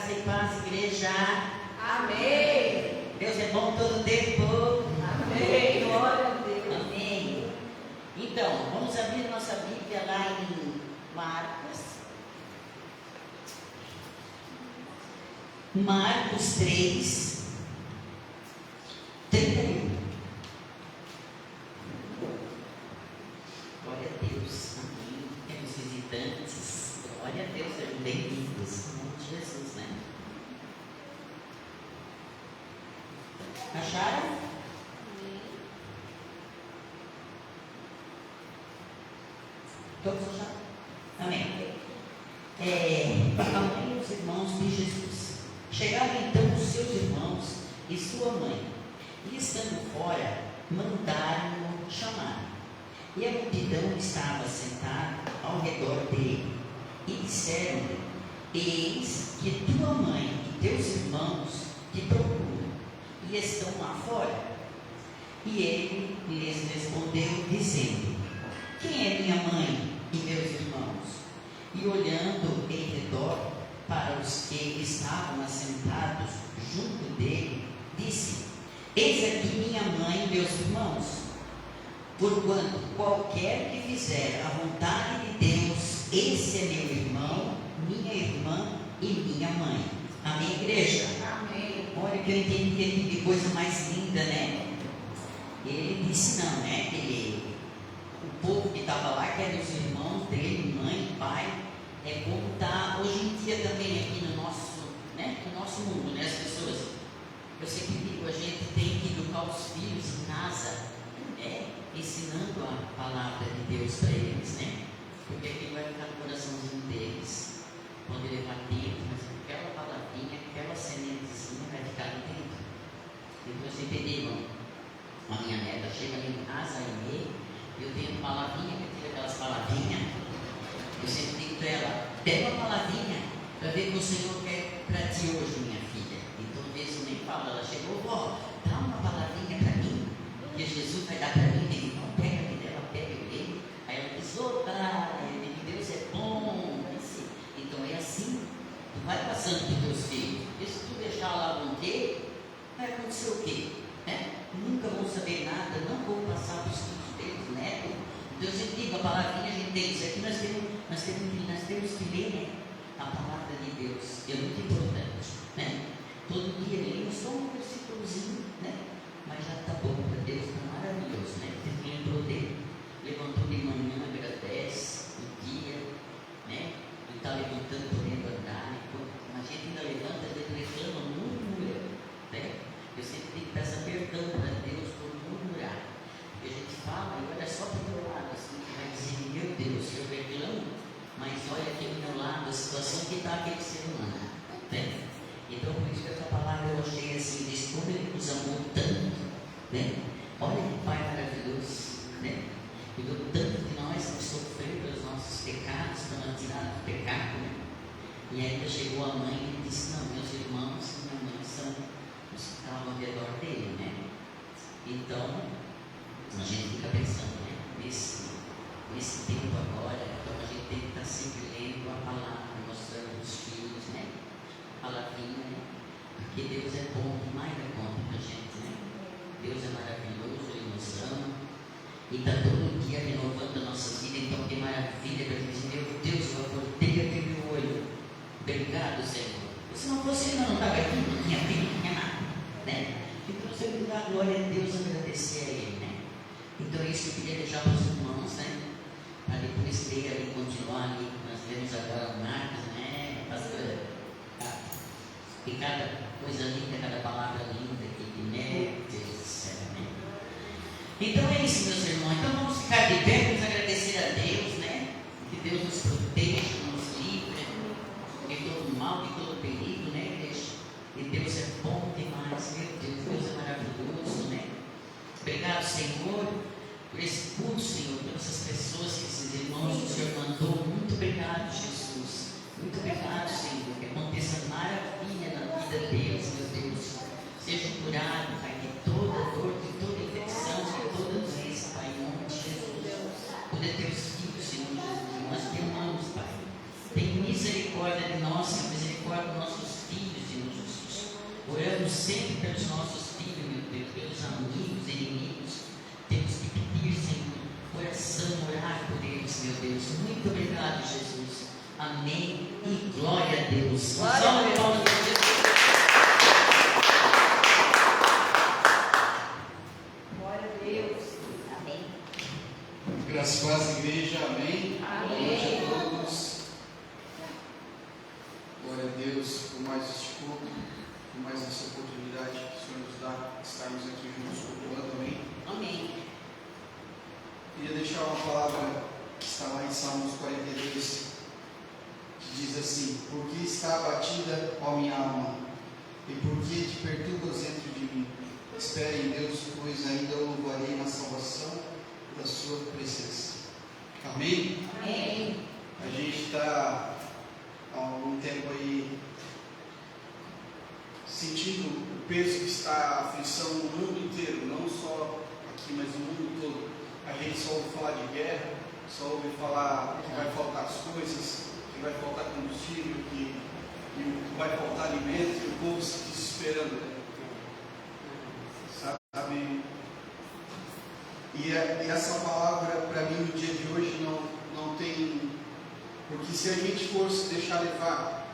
Graça e paz, igreja. Amém. Deus é bom todo tempo. Amém. Glória a Deus. Amém. Então, vamos abrir nossa Bíblia lá em Marcos 3, 31. Glória a Deus. Amém. Temos visitantes. Glória a Deus, sejam bem-vindos. Em nome de Jesus, né? Acharam? Todos acharam? Amém. A mãe e os irmãos de Jesus. Chegaram então os seus irmãos e sua mãe, e estando fora, mandaram-no chamar. E a multidão estava sentada ao redor dele, e disseram-lhe: Eis que tua mãe e teus irmãos te procuram, e estão lá fora. E ele lhes respondeu, dizendo: Quem é minha mãe e meus irmãos? E olhando em redor para os que estavam assentados junto dele, disse: Eis aqui minha mãe e meus irmãos. Porquanto qualquer que fizer a vontade de Deus, esse é meu irmão, minha irmã e minha mãe. Amém, igreja? Amém. Olha que eu entendi que coisa mais linda, né? Ele disse não, né? O povo que estava lá, que eram os irmãos dele, mãe, pai, é como está hoje em dia também aqui no nosso mundo, né? As pessoas, eu sempre digo, a gente tem que educar os filhos em casa, ensinando a palavra de Deus para eles, né? Porque aquilo vai ficar no coraçãozinho deles. Quando ele levar tempo, mas aquela palavrinha, aquela sementezinha vai ficar no dentro. Então eu sempre digo, a minha neta chega ali em casa e eu tenho uma palavrinha, que eu tenho aquelas palavrinhas. Eu sempre digo para ela: pega uma palavrinha para ver o que o Senhor quer para ti hoje, minha filha. Então, às vezes eu nem falo, ela chegou: vó, dá uma palavrinha para mim, que Jesus vai dar para mim. Eu digo: não, pega a dela, pega eu leio. Aí ela diz: ô pai, Deus é bom. Então é assim, tu vai passando para os teus filhos. E se tu deixar lá no quê, vai acontecer o quê? Nunca vão saber nada, não vão passar para os filhos deles, né? Então eu sempre digo, a palavrinha a gente tem isso aqui, nós temos que ler, né? A palavra de Deus é muito importante, né? Todo dia lemos só um versículozinho, né? Mas já está bom para Deus, está maravilhoso, né? Você lembrou dele, levantou de manhã, agradece o dia, né? E está levantando, podendo andar, né? A gente ainda levanta, a gente reclama, murmura, né? Eu sempre digo, peça perdão para Deus por murmurar. E a gente fala, e olha só para o meu lado, assim, que vai dizer: meu Deus, eu reclamo, mas olha aqui do meu lado, a situação que está aquele ser humano, né? Então, por isso que essa palavra eu achei assim, diz como ele nos amou tanto, né? Olha que Pai maravilhoso, né? Cuidou tanto de nós, que sofreu pelos nossos pecados, para nos tirar do pecado, né? E ainda chegou a mãe e disse: não, meus irmãos e minha mãe estavam ao redor dele, né? Então, a gente fica pensando, né? Nesse tempo agora, então a gente tem que estar sempre lendo a palavra, mostrando os filhos, né? A palavrinha, né? Porque Deus é bom demais da conta para a gente, né? Deus é maravilhoso, Ele nos ama e está todo dia renovando a nossa vida. Então, que maravilha para a gente dizer: meu Deus, eu acordei aqui meu olho. Obrigado, Senhor. Se não fosse Ele, não estava aqui, não tinha filho, não tinha nada, né? Então, eu sempre dou a glória a Deus, agradecer a Ele, né? Então é isso que eu queria deixar para os irmãos, né? Para depois ler ali, continuar ali. Nós vemos agora Marcos, né? Pastor, e cada coisa linda, cada palavra linda que meu Deus do céu, né? Então é isso, meus irmãos. Então vamos ficar de pé, vamos agradecer a Deus, né? Que Deus nos proteja, nos livre de todo mal, de todo perigo, né, igreja? E Deus é bom demais, meu Deus, Deus é maravilhoso, né? Obrigado, Senhor, por esse culto, Senhor, por essas pessoas, esses irmãos que o Senhor mandou. Muito obrigado, Jesus. Muito obrigado, Senhor. Que aconteça maravilha na vida deles, meu Deus. Seja curado, Pai, de toda dor, de toda infecção, de toda doença, Pai, em nome de Jesus. Poder ter os filhos, Senhor Jesus, nós te amamos, Pai. Tem misericórdia de nós, Senhor, misericórdia dos nossos filhos. sempre pelos nossos filhos, meu Deus, pelos amigos, inimigos. Temos que pedir, Senhor, oração, orar por eles, meu Deus. Muito obrigado, Jesus. Amém e glória a Deus. Glória a Deus. Salve, Jesus. Glória a Deus. Amém. Graças a paz, igreja, amém. Amém. Boa noite a todos. Glória a Deus por mais este culto, por mais essa oportunidade que o Senhor nos dá de estarmos aqui juntos cultuando, amém. Amém. Queria deixar uma palavra que está lá em Salmos 42, que diz assim: por que está abatida, ó minha alma, e por que te perturbas dentro de mim? Espere em Deus, pois ainda o louvarei na salvação da sua presença. Amém? Amém. A gente está há algum tempo aí sentindo o peso que está a aflição no mundo inteiro, não só aqui, mas no mundo todo. A gente só ouve falar de guerra, só ouve falar que vai faltar as coisas, que vai faltar combustível, que vai faltar alimento, e o povo se desesperando, né? Sabe? E essa palavra para mim no dia de hoje não tem, porque se a gente for se deixar levar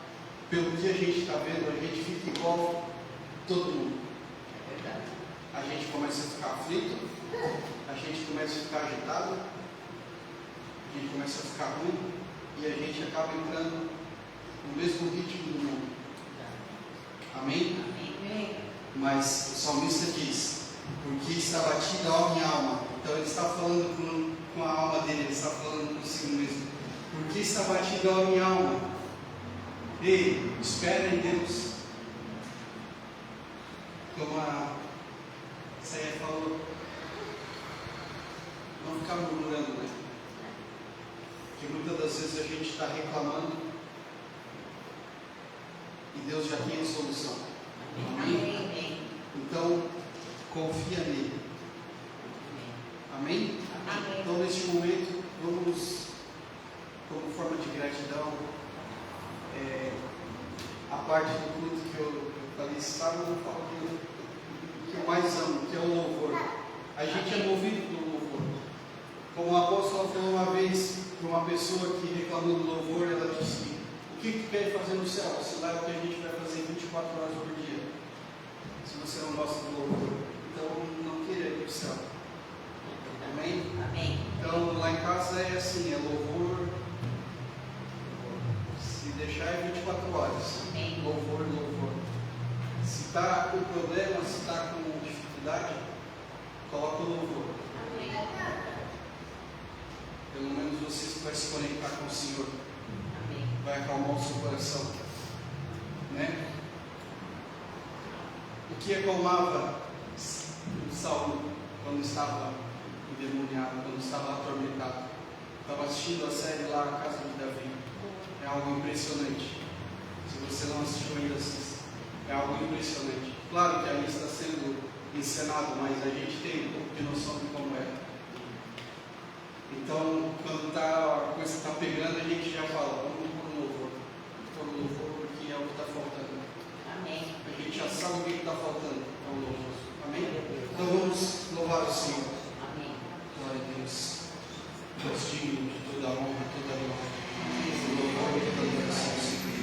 pelo que a gente está vendo, a gente fica igual todo mundo. É verdade. A gente começa a ficar aflito, a gente começa a ficar agitado, a gente começa a ficar ruim e a gente acaba entrando no mesmo ritmo do mundo. Amém? Amém. Mas o salmista diz: porque está batida a minha alma. Então ele está falando com a alma dele, ele está falando consigo mesmo. Porque está batida a minha alma. Ei, espera em Deus. Como a Ceia falou, não ficar murmurando, né? Porque muitas das vezes a gente está reclamando e Deus já tem a solução. Amém? Amém. Então, confia nele. Amém? Amém. Então, neste momento, vamos, como forma de gratidão, a parte do culto que eu falei, sabe, eu falo que eu mais amo, que é o louvor. A gente é movido pelo louvor. Como a apóstola falou uma vez para uma pessoa que reclamou do louvor, ela disse: o que tu quer fazer no céu? Se lá é o que a gente vai fazer 24 horas por dia. Se você não gosta do louvor, então não queira ir para o céu. Amém? Amém. Então lá em casa é assim, é louvor. Se deixar é 24 horas. Amém. Louvor, louvor. Se está com problema, se está com dificuldade, coloca o louvor. Amém. Pelo menos você vai se conectar com o Senhor. Amém. Vai acalmar o seu coração. Né? O que acalmava o Saulo quando estava endemoniado, quando estava atormentado? Estava assistindo a série lá, A Casa de Davi. É algo impressionante. Se você não assistiu ainda, assista. É algo impressionante. Claro que ali está sendo encenado, mas a gente tem um pouco de noção de como é. Então, quando a coisa está pegando, a gente já fala: vamos pôr o louvor. Pôr o louvor, porque é o que está faltando. Amém. A gente já sabe o que está faltando. É o louvor. Amém? Então vamos louvar o Senhor. Amém. Glória a Deus. Deus digno de toda a honra, toda a glória. Todo louvor e toda adoração, Senhor.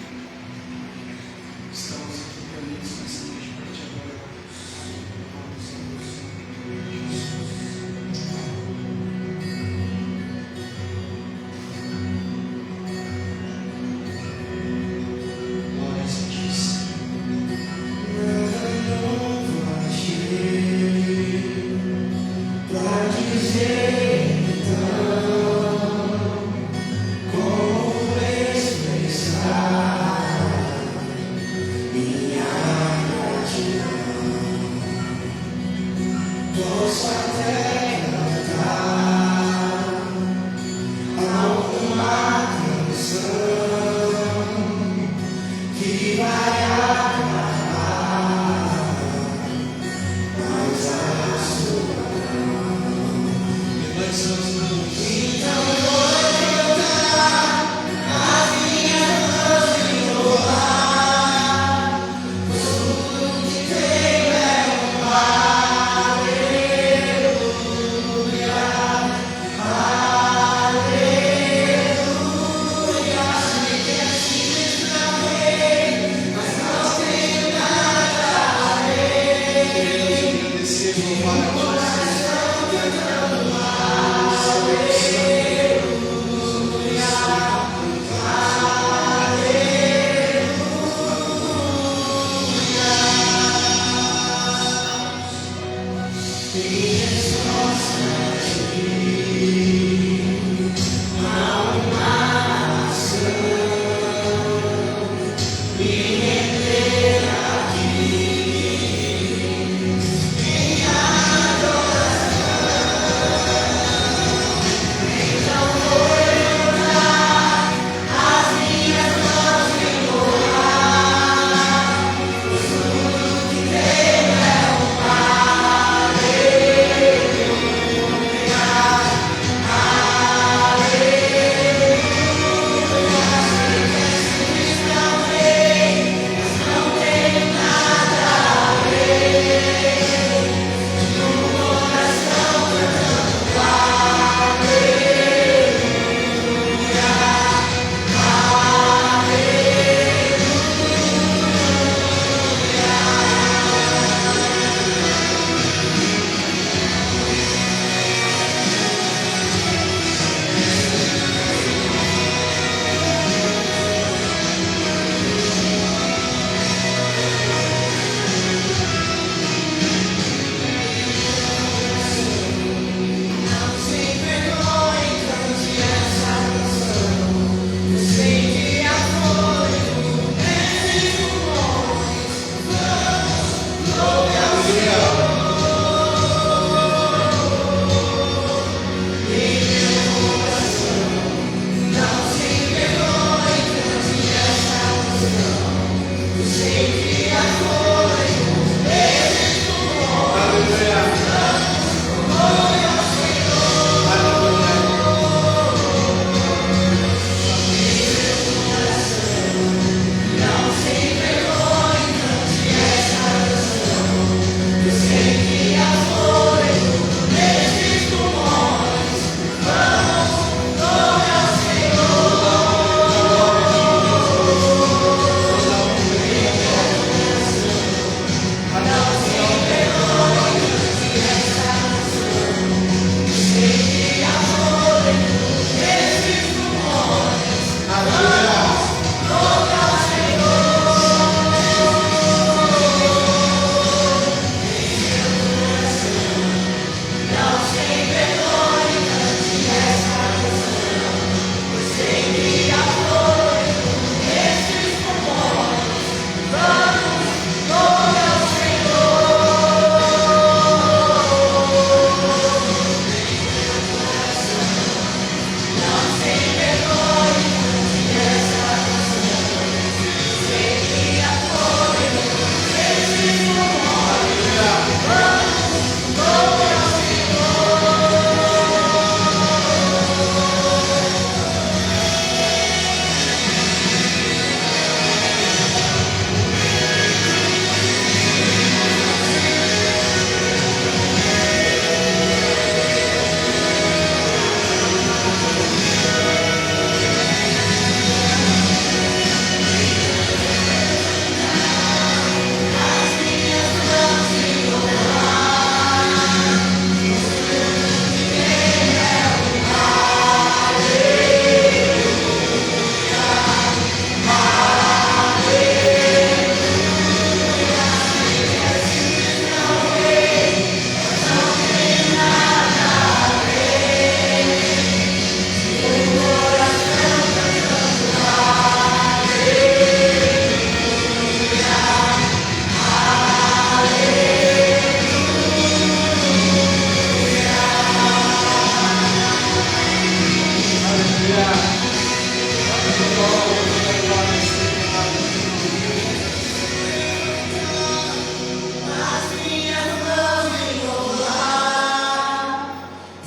Estamos aqui reunidos nessa noite para te adorar. Glória a Deus. Yeah.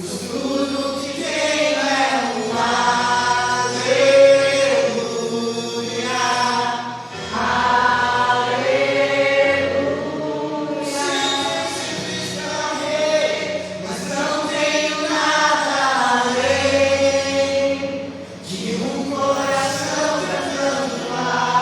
tudo que tenho é um aleluia, aleluia. Jesus é rei, mas não tenho nada além de um coração cantando aleluia,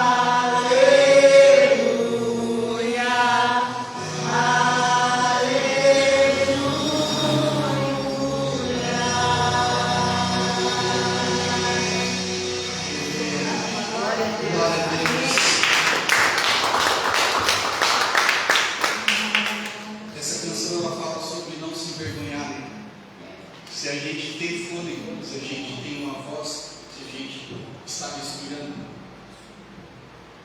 glória a Deus. Essa canção ela fala sobre não se envergonhar. Se a gente tem fôlego, se a gente tem uma voz, se a gente está respirando.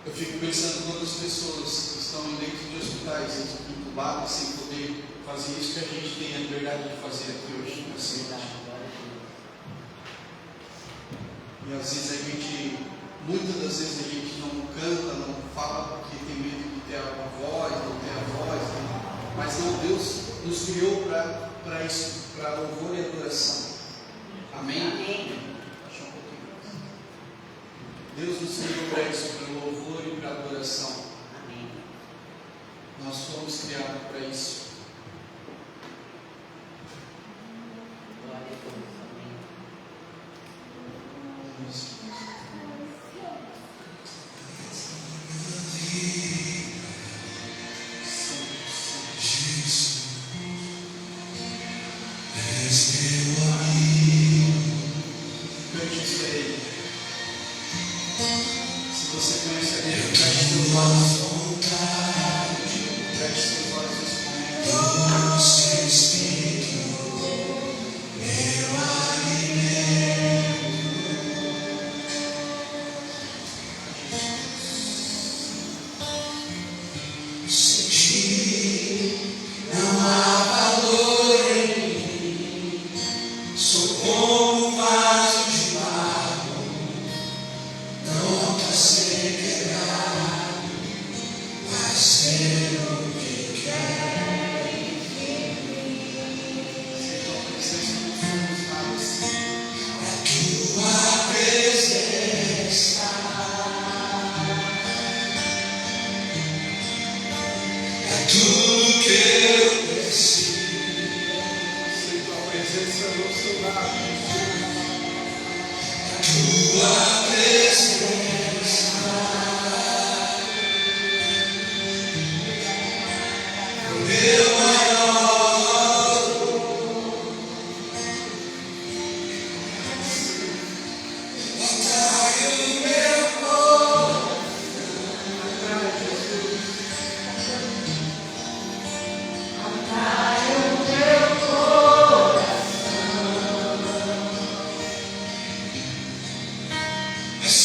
Eu fico pensando quantas pessoas estão dentro de hospitais, entubadas, sem poder fazer isso que a gente tem a liberdade de fazer aqui hoje na cidade. E às vezes a gente, muitas das vezes a gente não canta, não fala porque tem medo de ter a voz, não ter a voz, né? Mas não, Deus nos criou para isso, para louvor e adoração. Amém? Amém. Deixa um pouquinho. Deus nos criou para isso, para louvor e para adoração. Amém. Nós fomos criados para isso. Glória a Deus. Amém. Cante isso a Ele. Se você conhece a Ele, feche seus olhos. Feche seus olhos nesse momento.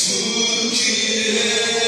Tudo que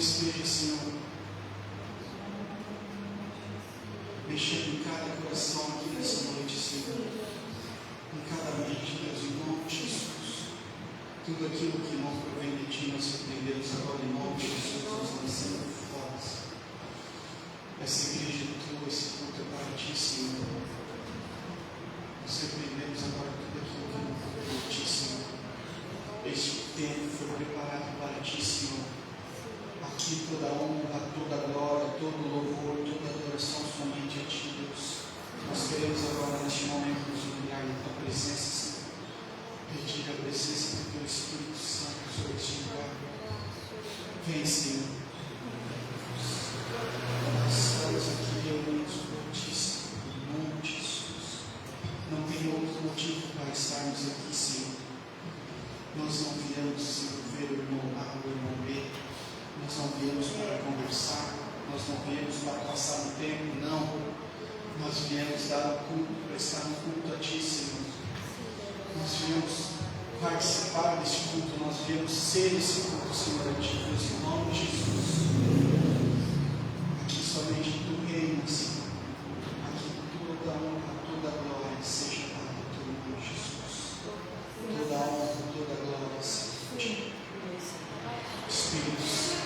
esteja, Senhor, mexendo em cada coração aqui nessa noite, Senhor, em cada mente, Deus, em nome de Jesus. Tudo aquilo que não provém de Ti, nós repreendemos agora em nome de Jesus, nós lançamos fora. Essa igreja é Tua, esse culto é para Ti, Senhor. Nós repreendemos agora tudo aquilo que não provém de Ti, Senhor. Este tempo foi preparado para Ti, Senhor. Aqui toda honra, toda glória, todo louvor, toda adoração somente a Ti, Deus. Nós queremos agora neste momento nos humilhar em Tua presença, Senhor. Pedir a presença do Teu Espírito Santo sobre este lugar. Vem, Senhor. Nós estamos aqui reunidos por Ti, Senhor, em nome de Jesus. Não tem outro motivo para estarmos aqui, Senhor. Nós não viemos, Senhor, ver o irmão A, o irmão B. Nós não viemos para conversar. Nós não viemos para passar um tempo, não. Nós viemos dar o culto, prestar um culto a Ti, Senhor. Nós viemos participar desse culto, nós viemos ser esse culto, Senhor, a Ti, Deus, em nome de Jesus. Aqui somente Tu reinas, Senhor. Aqui toda honra, toda glória seja dada ao Teu nome, Jesus. Toda honra, toda glória seja dada. Espírito Santo.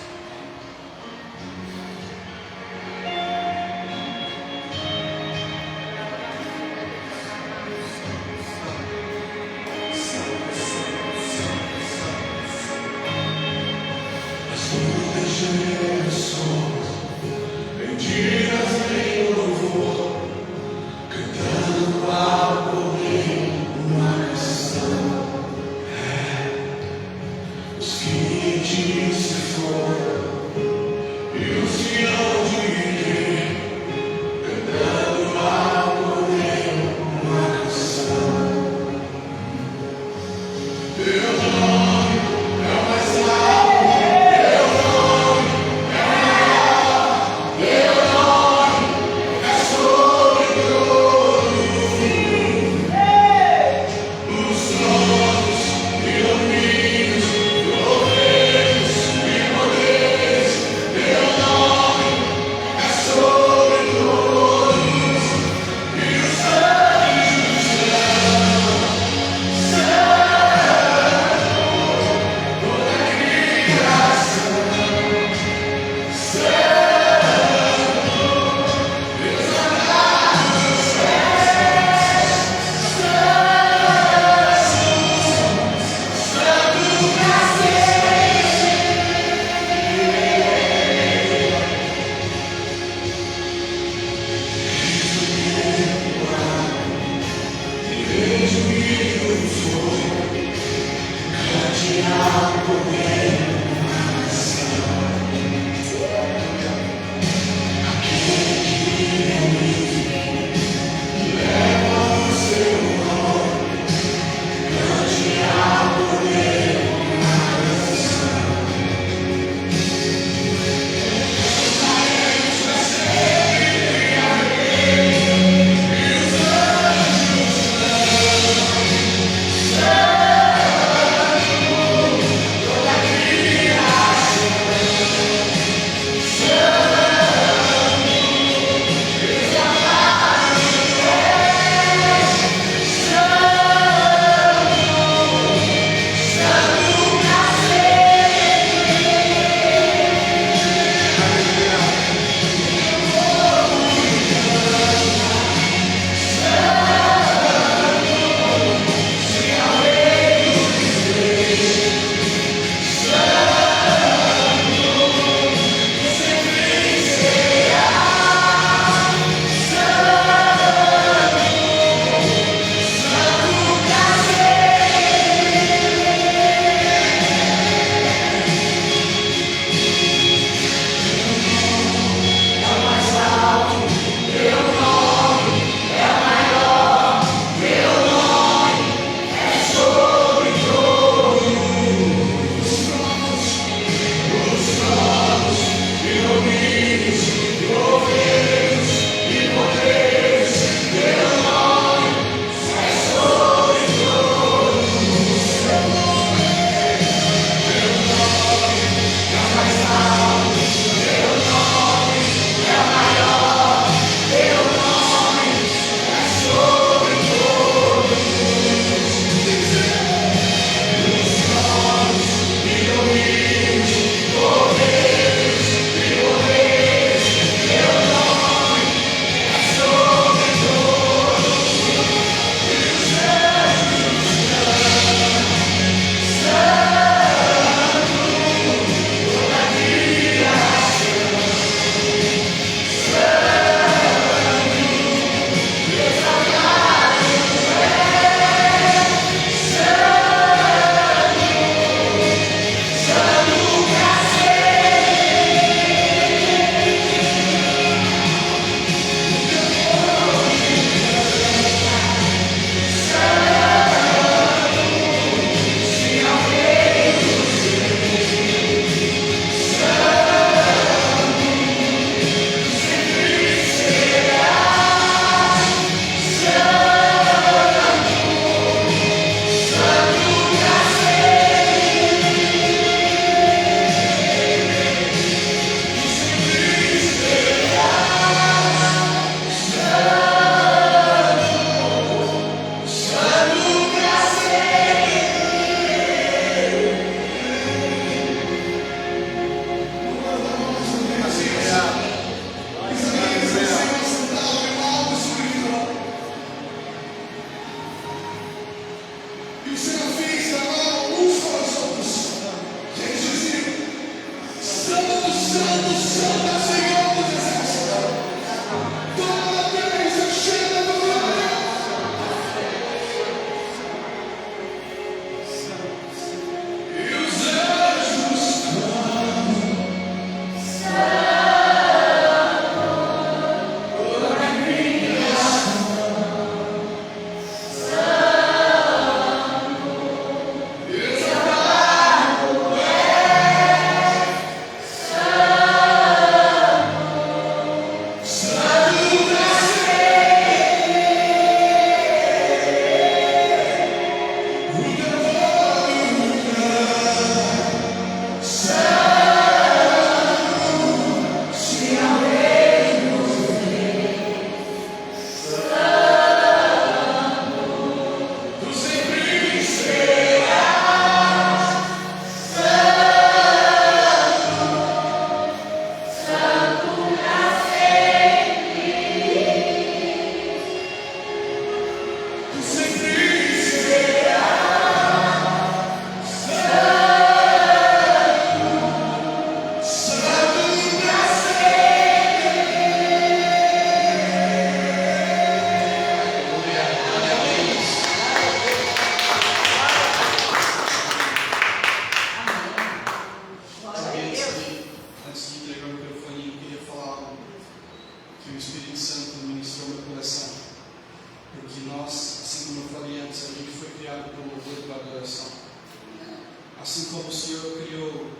Assim como o Senhor criou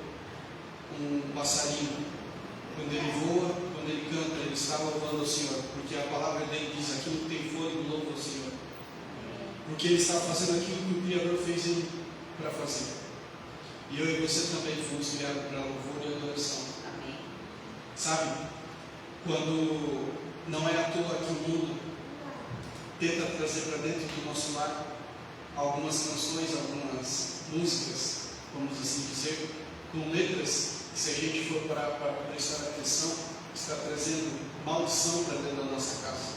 um passarinho, quando ele voa, quando ele canta, ele está louvando ao Senhor, porque a palavra dele diz: aquilo que tem fôlego louva ao Senhor, porque ele está fazendo aquilo que o Criador fez ele para fazer. E eu e você também fomos criados para louvor e adoração. Amém. Sabe, quando não é à toa que o mundo tenta trazer para dentro do nosso lar algumas canções, algumas músicas, vamos assim dizer, com letras que, se a gente for para prestar atenção, está trazendo maldição para dentro da nossa casa,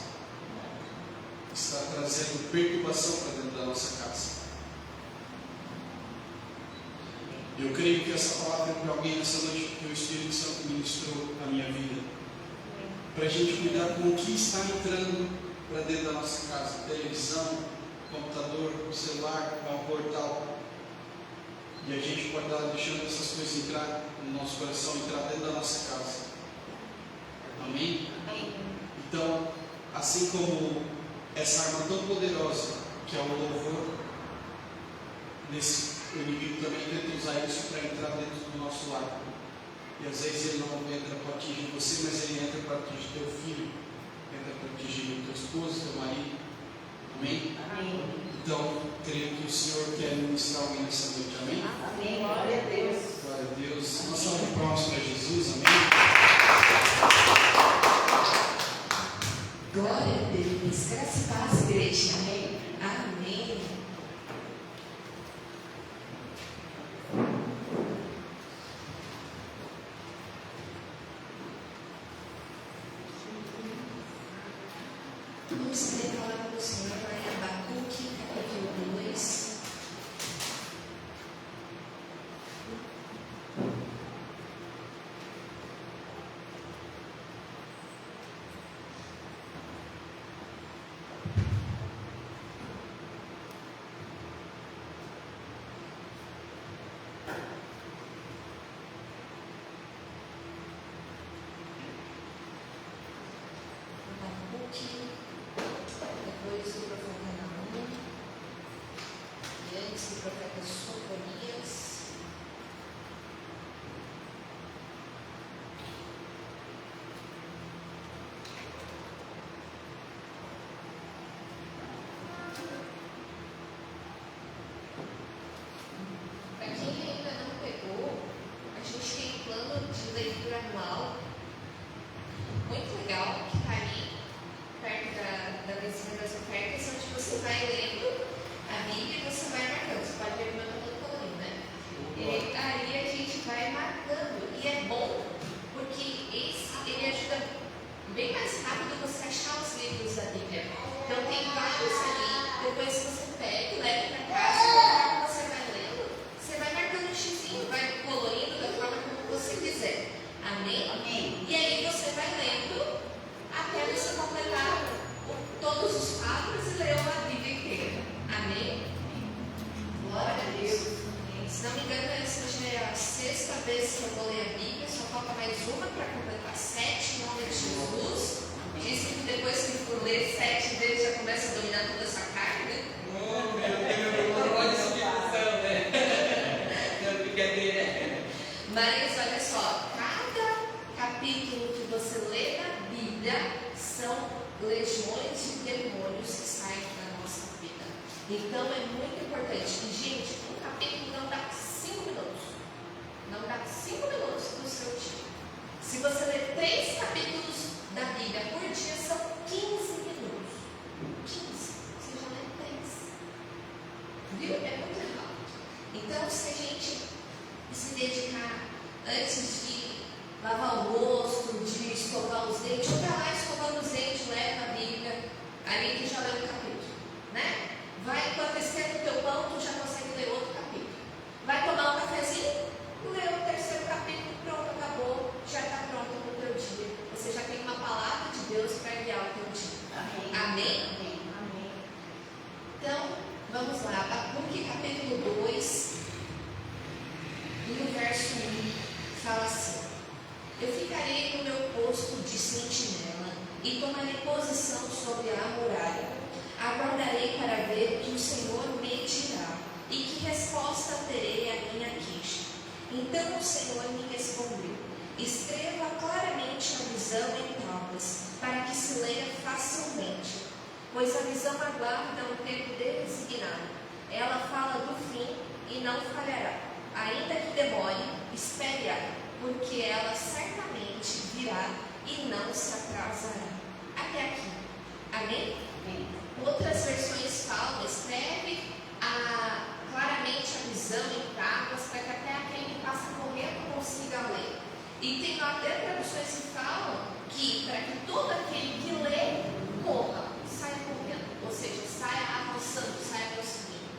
está trazendo perturbação para dentro da nossa casa. Eu creio que essa palavra é para alguém nessa noite, que o Espírito Santo ministrou na minha vida, para a gente cuidar com o que está entrando para dentro da nossa casa: televisão, computador, celular, um portal. E a gente pode estar deixando essas coisas entrar no nosso coração, entrar dentro da nossa casa. Amém? Amém. Então, assim como essa arma tão poderosa que é o louvor, o inimigo também tenta usar isso para entrar dentro do nosso lar. E às vezes ele não entra para atingir você, mas ele entra para atingir teu filho, entra para atingir tua esposa, teu marido. Amém? Amém. Então, creio que o Senhor quer ministrar alguém nessa noite. Amém? Amém. Glória a Deus. Glória a Deus. Nós somos prontos para Jesus. Amém? Glória a Deus. Graça e paz, igreja. Amém. Amém. Vamos ler a palavra do Senhor lá em Abacuque, capítulo 2. Abacuque, depois do profeta Naum, e antes do profeta Sofonias. Para quem ainda não pegou, a gente tem um plano de leitura anual muito legal, que está ali perto da mesinha das ofertas, onde você vai lendo a Bíblia e você vai marcando. Você pode ver que eu estou todo colorido, né? E aí a gente vai marcando. E é bom porque ele ajuda bem mais rápido você achar os livros da Bíblia. Então tem vários ali. Depois você pega e leva para casa. E conforme você vai lendo, você vai marcando um xizinho, vai colorindo da forma como você quiser. Amém? Amém. E aí você vai lendo até você completar todos os quadros e ler uma Bíblia inteira. Amém? Glória a Deus. Se não me engano, essa já é a 6ª vez que eu vou ler a Bíblia. Só falta mais uma para completar 7 em nome de Jesus. Dizem que depois que for ler 7 vezes já começa a dominar toda essa carne, né? Oh, meu Deus, pode explicação, né? Não, brincadeira. Mas olha só, cada capítulo que você lê na Bíblia são legiões de demônios que saem da nossa vida. Então é muito importante. E, gente, um capítulo não dá 5 minutos. Não dá 5 minutos do seu dia. Se você ler 3 capítulos da Bíblia por dia, são 15 minutos. 15. Você já lê 3. Viu? É muito rápido. Então, se a gente se dedicar antes de lavar o rosto, de escovar os dentes, ou para lá escovando os dentes, leva a Bíblia, ali que já lê um capítulo, né? Vai, enquanto esquenta o teu pão, tu já consegue ler outro capítulo. Vai tomar um cafezinho, lê o 3º capítulo, pronto, acabou, já está pronto para o teu dia. Você já tem uma palavra de Deus para guiar o teu dia. Amém. Amém? Amém. Então, vamos lá, Abacuque capítulo 2, e no verso 1, fala assim: eu ficarei no meu posto de sentinela e tomarei posição sobre a muralha. Aguardarei para ver o que o Senhor me dirá e que resposta terei à minha Então o Senhor me respondeu: escreva claramente a visão em tábuas, para que se leia facilmente, pois a visão aguarda o tempo designado. Ela fala do fim e não falhará. Ainda que demore, espere-a, porque ela certamente virá e não se atrasará. Até aqui. Amém? Amém. Outras versões falam: escreve claramente a visão em tábuas, para que até aquele que passa correndo consiga ler. E tem até traduções que falam que para que todo aquele que lê corra, saia correndo, ou seja, saia avançando, saia prosseguindo.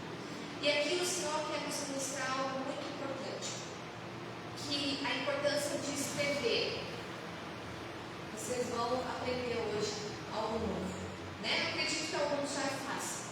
E aqui o Senhor quer nos mostrar algo muito importante, que a importância de escrever. Vocês vão aprender hoje algo novo, né? Acredito que alguns já fazem,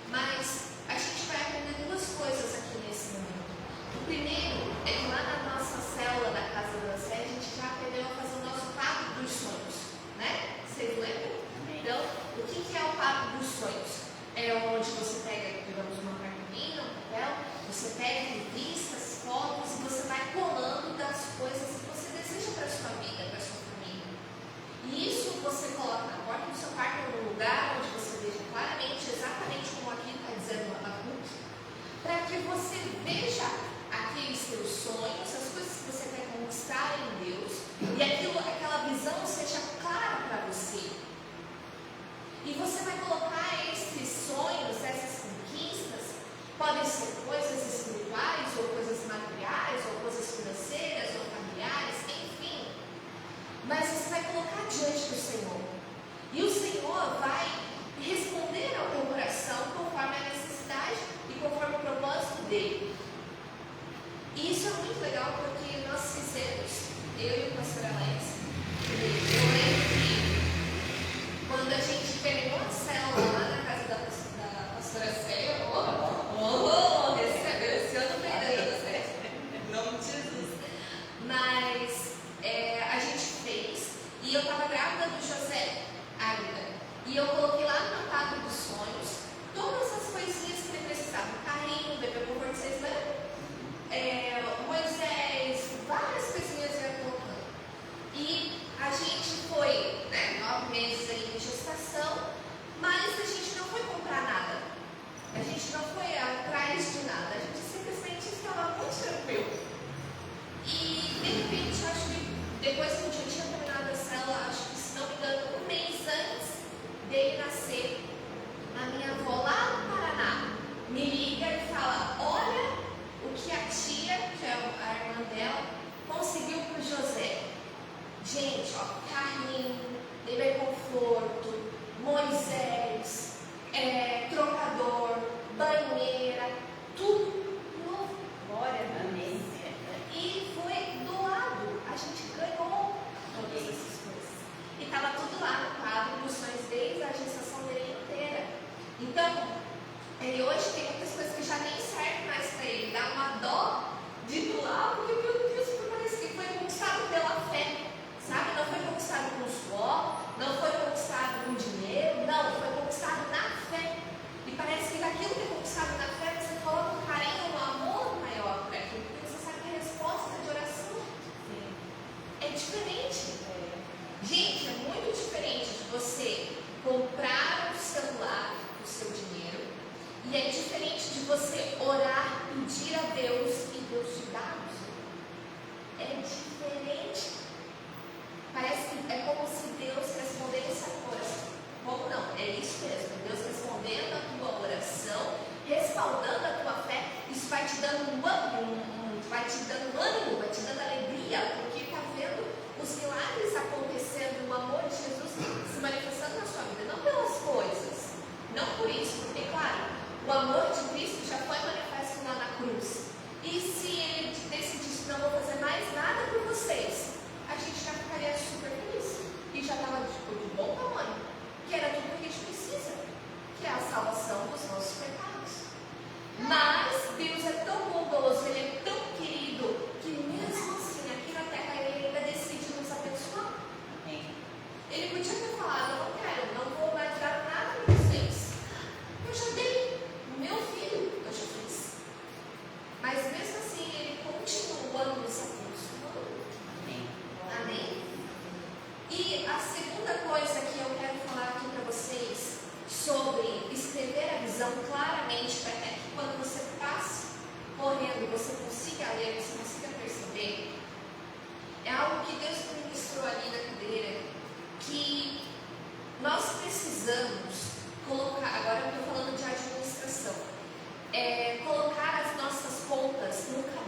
mas a gente vai aprender duas coisas aqui nesse momento. O primeiro é que lá na nossa célula da Casa da Sé, a gente já aprendeu a fazer o nosso papo dos sonhos, né? Vocês lembram? Então, o que é o papo dos sonhos? É onde você pega, digamos, uma cartolina, um papel, você pega revistas, fotos e você vai colando das coisas que você deseja para a sua vida, para a sua família. E isso você coloca na porta do seu quarto, ou no lugar onde você veja claramente, exatamente como aqui está dizendo a Ruth, para que você veja aqueles seus sonhos, as coisas que você quer conquistar em Deus, e aquela visão seja clara para você. E você vai colocar esses sonhos, essas conquistas, podem ser coisas espirituais, ou coisas materiais, ou coisas financeiras, ou familiares, enfim. Mas você vai colocar diante do Senhor. E o Senhor vai responder ao teu coração conforme a necessidade e conforme o propósito dele. E isso é muito legal porque nós fizemos, eu e o pastor Alex, eu lembro que quando a gente terminou a célula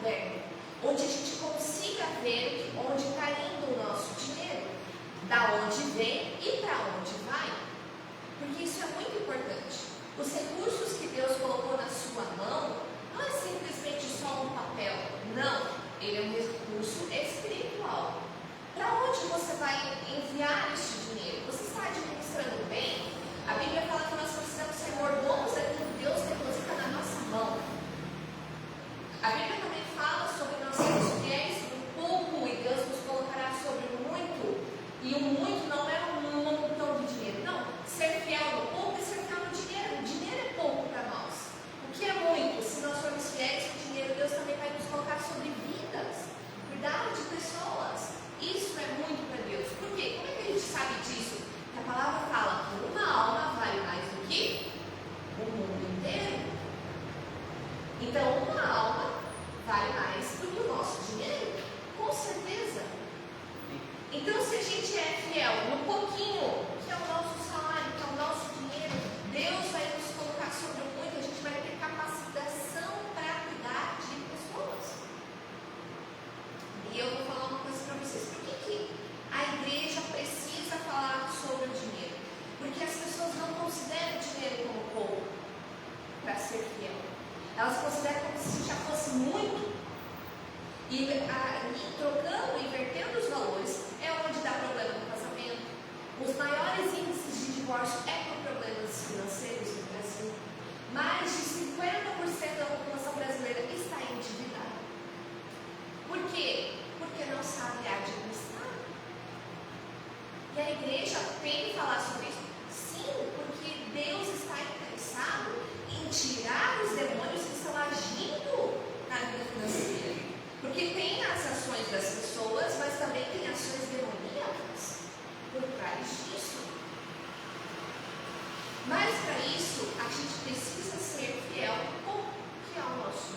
governo, onde a gente consiga ver onde está indo o nosso dinheiro, da onde vem e para onde vai, porque isso é muito importante. Os recursos que Deus colocou na sua mão não é simplesmente só um papel, não, ele é um recurso espiritual. Para onde você vai enviar este dinheiro? Você está administrando bem? A Bíblia fala que nós precisamos ser mordomos daquilo que Deus deposita na nossa mão. A Bíblia também fala sobre nós sermos fiéis no pouco e Deus nos colocará sobre o muito. E o muito não é um montão de dinheiro, não. Ser fiel no pouco é ser fiel no dinheiro. O dinheiro é pouco para nós. O que é muito? Se nós formos fiéis no dinheiro, Deus também vai nos colocar sobre vidas, cuidar de pessoas. Isso é muito para Deus. Por quê? Como é que a gente sabe disso? Que a palavra fala que uma alma vale mais do que o mundo inteiro. Então, uma alma vale mais do que o nosso dinheiro, com certeza. Então, se a gente é fiel no pouquinho, que é o nosso salário, que é o nosso dinheiro, Deus vai nos colocar sobre o muito, a gente vai ter capacitação para cuidar de pessoas. E eu vou falar uma coisa para vocês. Por que a igreja precisa falar sobre o dinheiro? Porque as pessoas não consideram o dinheiro como pouco para ser fiel. Elas consideram como se já fosse muito. E trocando, invertendo os valores, é onde dá problema no casamento. Os maiores índices de divórcio é por problemas financeiros no Brasil. Mais de 50% da população brasileira está endividada. Por quê? Porque não sabe administrar. E a igreja tem que falar sobre isso? Sim, porque Deus está interessado em tirar os demônios que estão agindo na vida financeira. Porque tem as ações das pessoas, mas também tem ações demoníacas por trás disso. Mas para isso, a gente precisa ser fiel com o que é o nosso.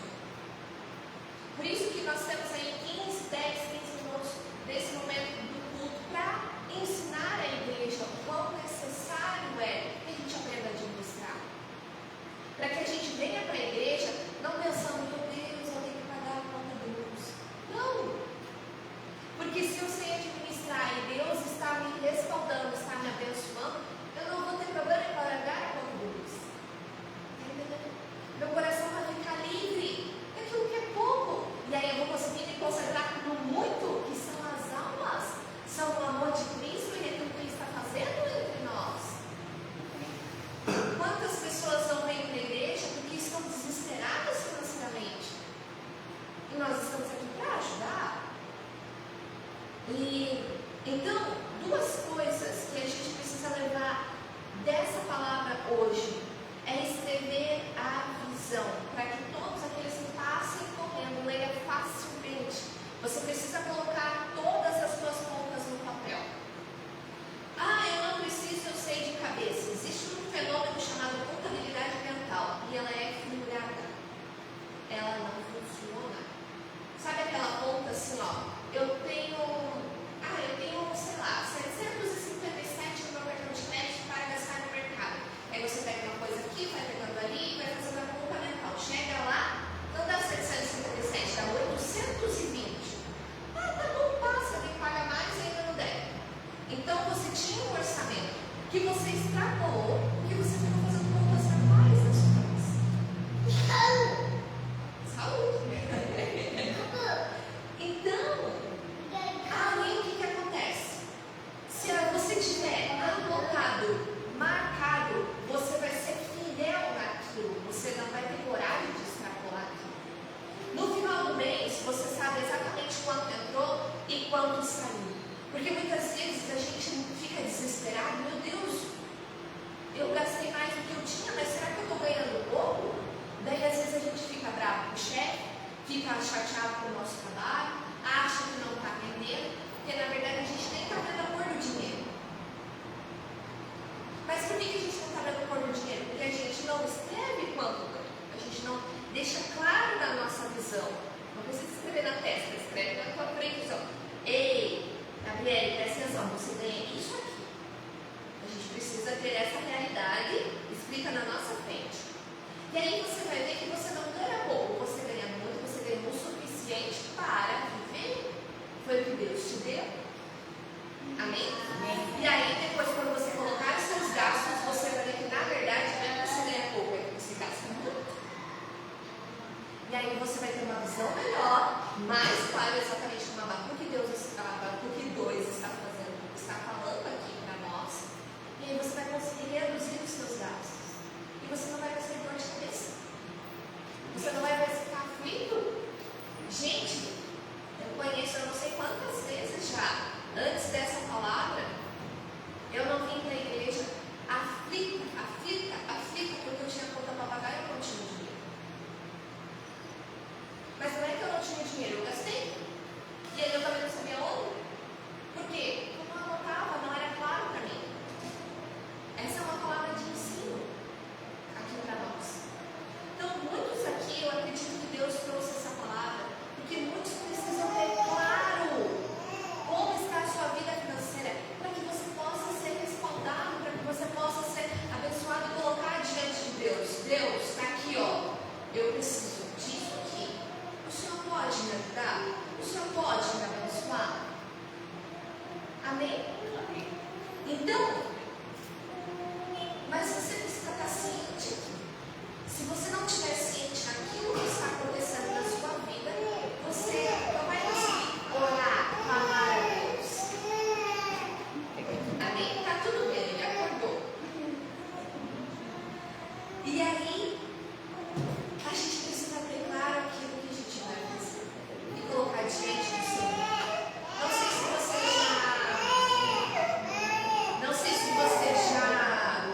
Por isso que nós temos aí 15, 10, 15 minutos desse momento do culto para ensinar a igreja o quão necessário é que a gente aprenda a administrar. Para que a gente venha para a igreja não pensando, meu Deus, eu tenho que pagar a conta de luz. Não! Porque se eu sei administrar e Deus está me respaldando, está me abençoando, eu não vou ter problema em pagar a conta de luz. Meu coração vai ficar livre daquilo que é pouco. E aí eu vou conseguir me concentrar no muito, que são as almas, são o amor de Cristo e aquilo que Ele está fazendo entre nós. Quantas pessoas não vêm para a igreja porque estão desesperadas financeiramente? E nós estamos aqui para ajudar. E então, duas coisas que a gente precisa levar dessa palavra hoje é escrever a visão, para que todos aqueles que passem correndo leiam facilmente. Você precisa colocar todas as suas contas no papel. Ah, eu não preciso, eu sei de cabeça. Existe um fenômeno chamado contabilidade mental e ela é furada. Ela não funciona. Sabe aquela conta assim, ó? Eu tenho, sei lá, Amém? E aí, depois, quando você colocar os seus gastos, você vai ver que, na verdade, não é que você ganha pouco, é que você gasta muito. E aí você vai ter uma visão melhor, mais clara exatamente como Abacuque 2 está falando aqui para nós. E aí você vai conseguir reduzir os seus gastos. E você não vai mais ter dor de cabeça. Você não vai mais ficar aflito. Gente, eu conheço, eu não sei quantas vezes já, antes dessa palavra, eu não vim para a igreja aflita, porque eu tinha conta para pagar e eu não tinha dinheiro. Mas não é que eu não tinha dinheiro, eu gastei. E aí eu também não sabia onde. Por quê? Porque eu não anotava, não era claro para mim. Essa é uma palavra de ensino aqui para nós. Então, muitos aqui, eu acredito que Deus trouxe essa palavra, porque muitos precisam ter claro como está a sua vida financeira, para que você possa ser respaldado, para que você possa ser abençoado e colocar diante de Deus. Deus, está aqui, ó, eu preciso disso aqui. O Senhor pode me ajudar? O Senhor pode me abençoar? Amém? Então, mas você precisa estar ciente. Se você não estiver ciente daquilo que está acontecendo na sua vida, você não vai conseguir orar, falar a Deus. Amém? Está tudo bem, ele acordou. E aí, a gente precisa ter claro aquilo que a gente vai fazer e colocar diante do Senhor. Não sei se você já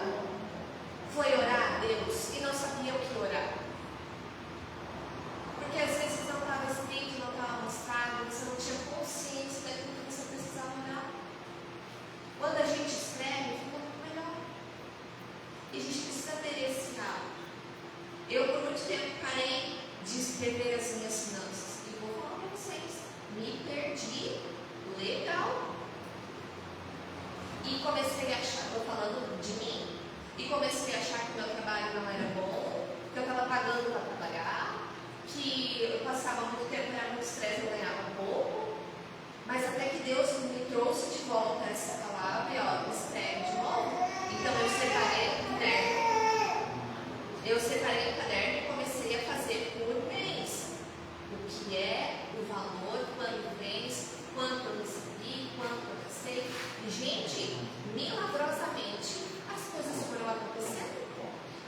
foi orar a Deus e não sabia o que orar. Porque às vezes não estava escrito, não estava mostrado, você não tinha consciência daquilo que você precisava orar. Quando a gente escreve, fica muito melhor. E a gente precisa ter esse hábito. Eu, por muito tempo, parei de escrever as minhas finanças. E vou falar para vocês, me perdi legal. E comecei a achar, estou falando de mim, e comecei a achar que o meu trabalho não era bom, que eu estava pagando para trabalhar, que eu passava muito tempo, era muito estresse, eu ganhava pouco, mas até que Deus me trouxe de volta essa palavra e ó, me escreve de novo. Então eu separei o caderno e comecei a fazer por mês o que é o valor, quanto mês, quanto eu recebi, quanto eu gastei. E gente, milagrosamente as coisas foram acontecendo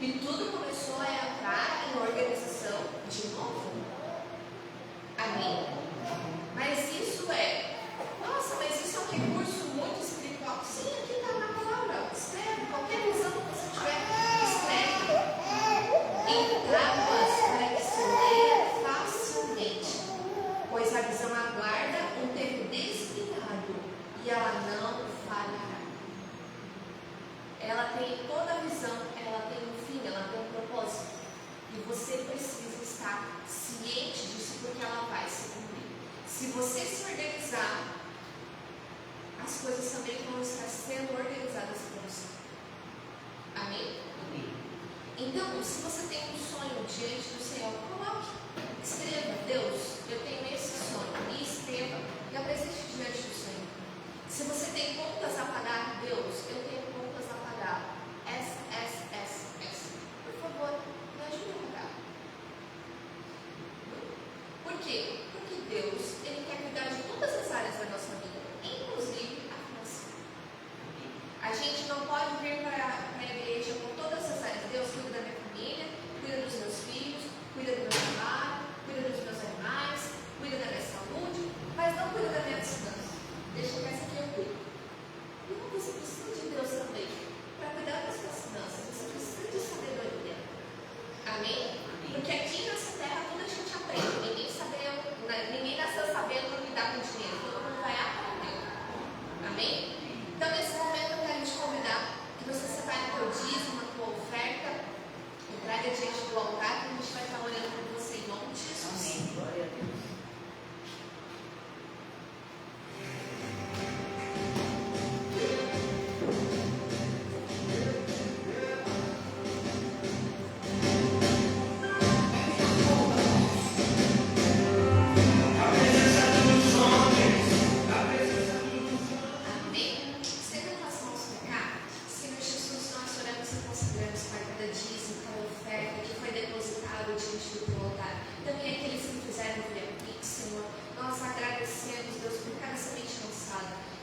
e tudo começou a entrar em organização de novo. Amém? Mas isso nossa, mas isso é um recurso muito espiritual. Sim, aqui está na palavra. Escreve, qualquer visão que você tiver, escreve em tábuas para que se leia facilmente, pois a visão aguarda um tempo destinado e ela não falhará. Ela tem toda a visão, ela tem um fim, ela tem um propósito. E você precisa estar ciente disso, porque ela vai se cumprir. Se você se organizar, as coisas também vão estar sendo organizadas por você. Amém? Então, se você tem um sonho diante do Senhor, coloque, escreva: Deus, eu tenho esse sonho, e escreva, e apresente diante do Senhor. Se você tem contas a pagar, Deus, eu tenho contas a pagar, essa. Por favor, me ajude a pagar. Por quê? Porque Deus, Ele quer cuidar de todas as áreas da nossa vida, inclusive a financeira. A gente não pode vir para a igreja com todas as áreas. Deus cuida da minha família, cuida dos meus filhos, cuida do meu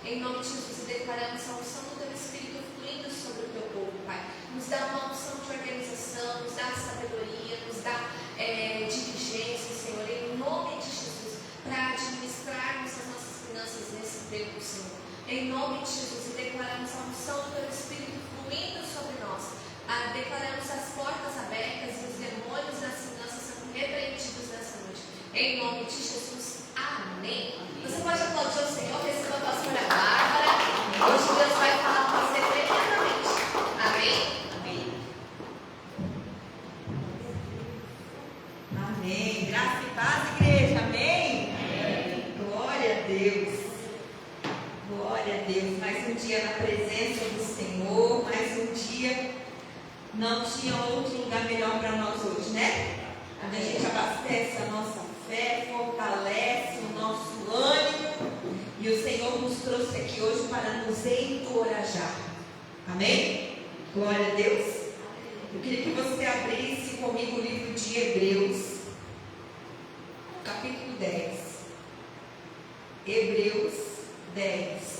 Em nome de Jesus, declaramos a unção do Teu Espírito fluindo sobre o Teu povo, Pai. Nos dá uma unção de organização, nos dá sabedoria, nos dá diligência, Senhor, em nome de Jesus, para administrarmos as nossas finanças nesse tempo, Senhor. Em nome de Jesus, e declaramos a unção do Teu Espírito fluindo sobre nós. Declaramos as portas abertas e os demônios das finanças sendo repreendidos nessa noite. Em nome de Jesus. Amém. Você pode aplaudir o Senhor, receba a pastora Bárbara. Hoje Deus vai falar com você tremendamente. Amém? Amém. Amém. Graça e paz, igreja. Amém? Amém. Glória a Deus. Glória a Deus. Mais um dia na presença do Senhor. Mais um dia. Não tinha outro lugar melhor para nós hoje, né? Onde a gente abastece a nossa fé, fortalece o nosso ânimo. E o Senhor nos trouxe aqui hoje para nos encorajar. Amém? Glória a Deus. Eu queria que você abrisse comigo o livro de Hebreus, capítulo 10. Hebreus 10.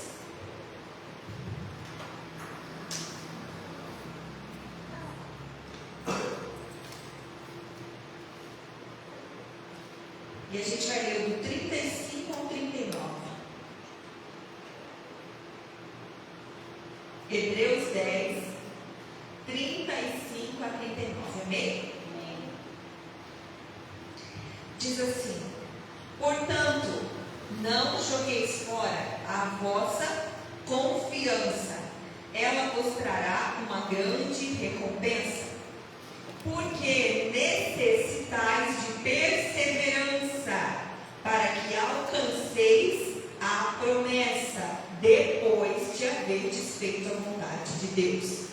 E a gente vai ler do 35 ao 39. Hebreus 10, 35 a 39. Amém? Diz assim: portanto, não jogueis fora a vossa confiança, ela vos trará uma grande recompensa. Porque necessitais de perseverança, para que alcanceis a promessa, depois de haverdes feito a vontade de Deus.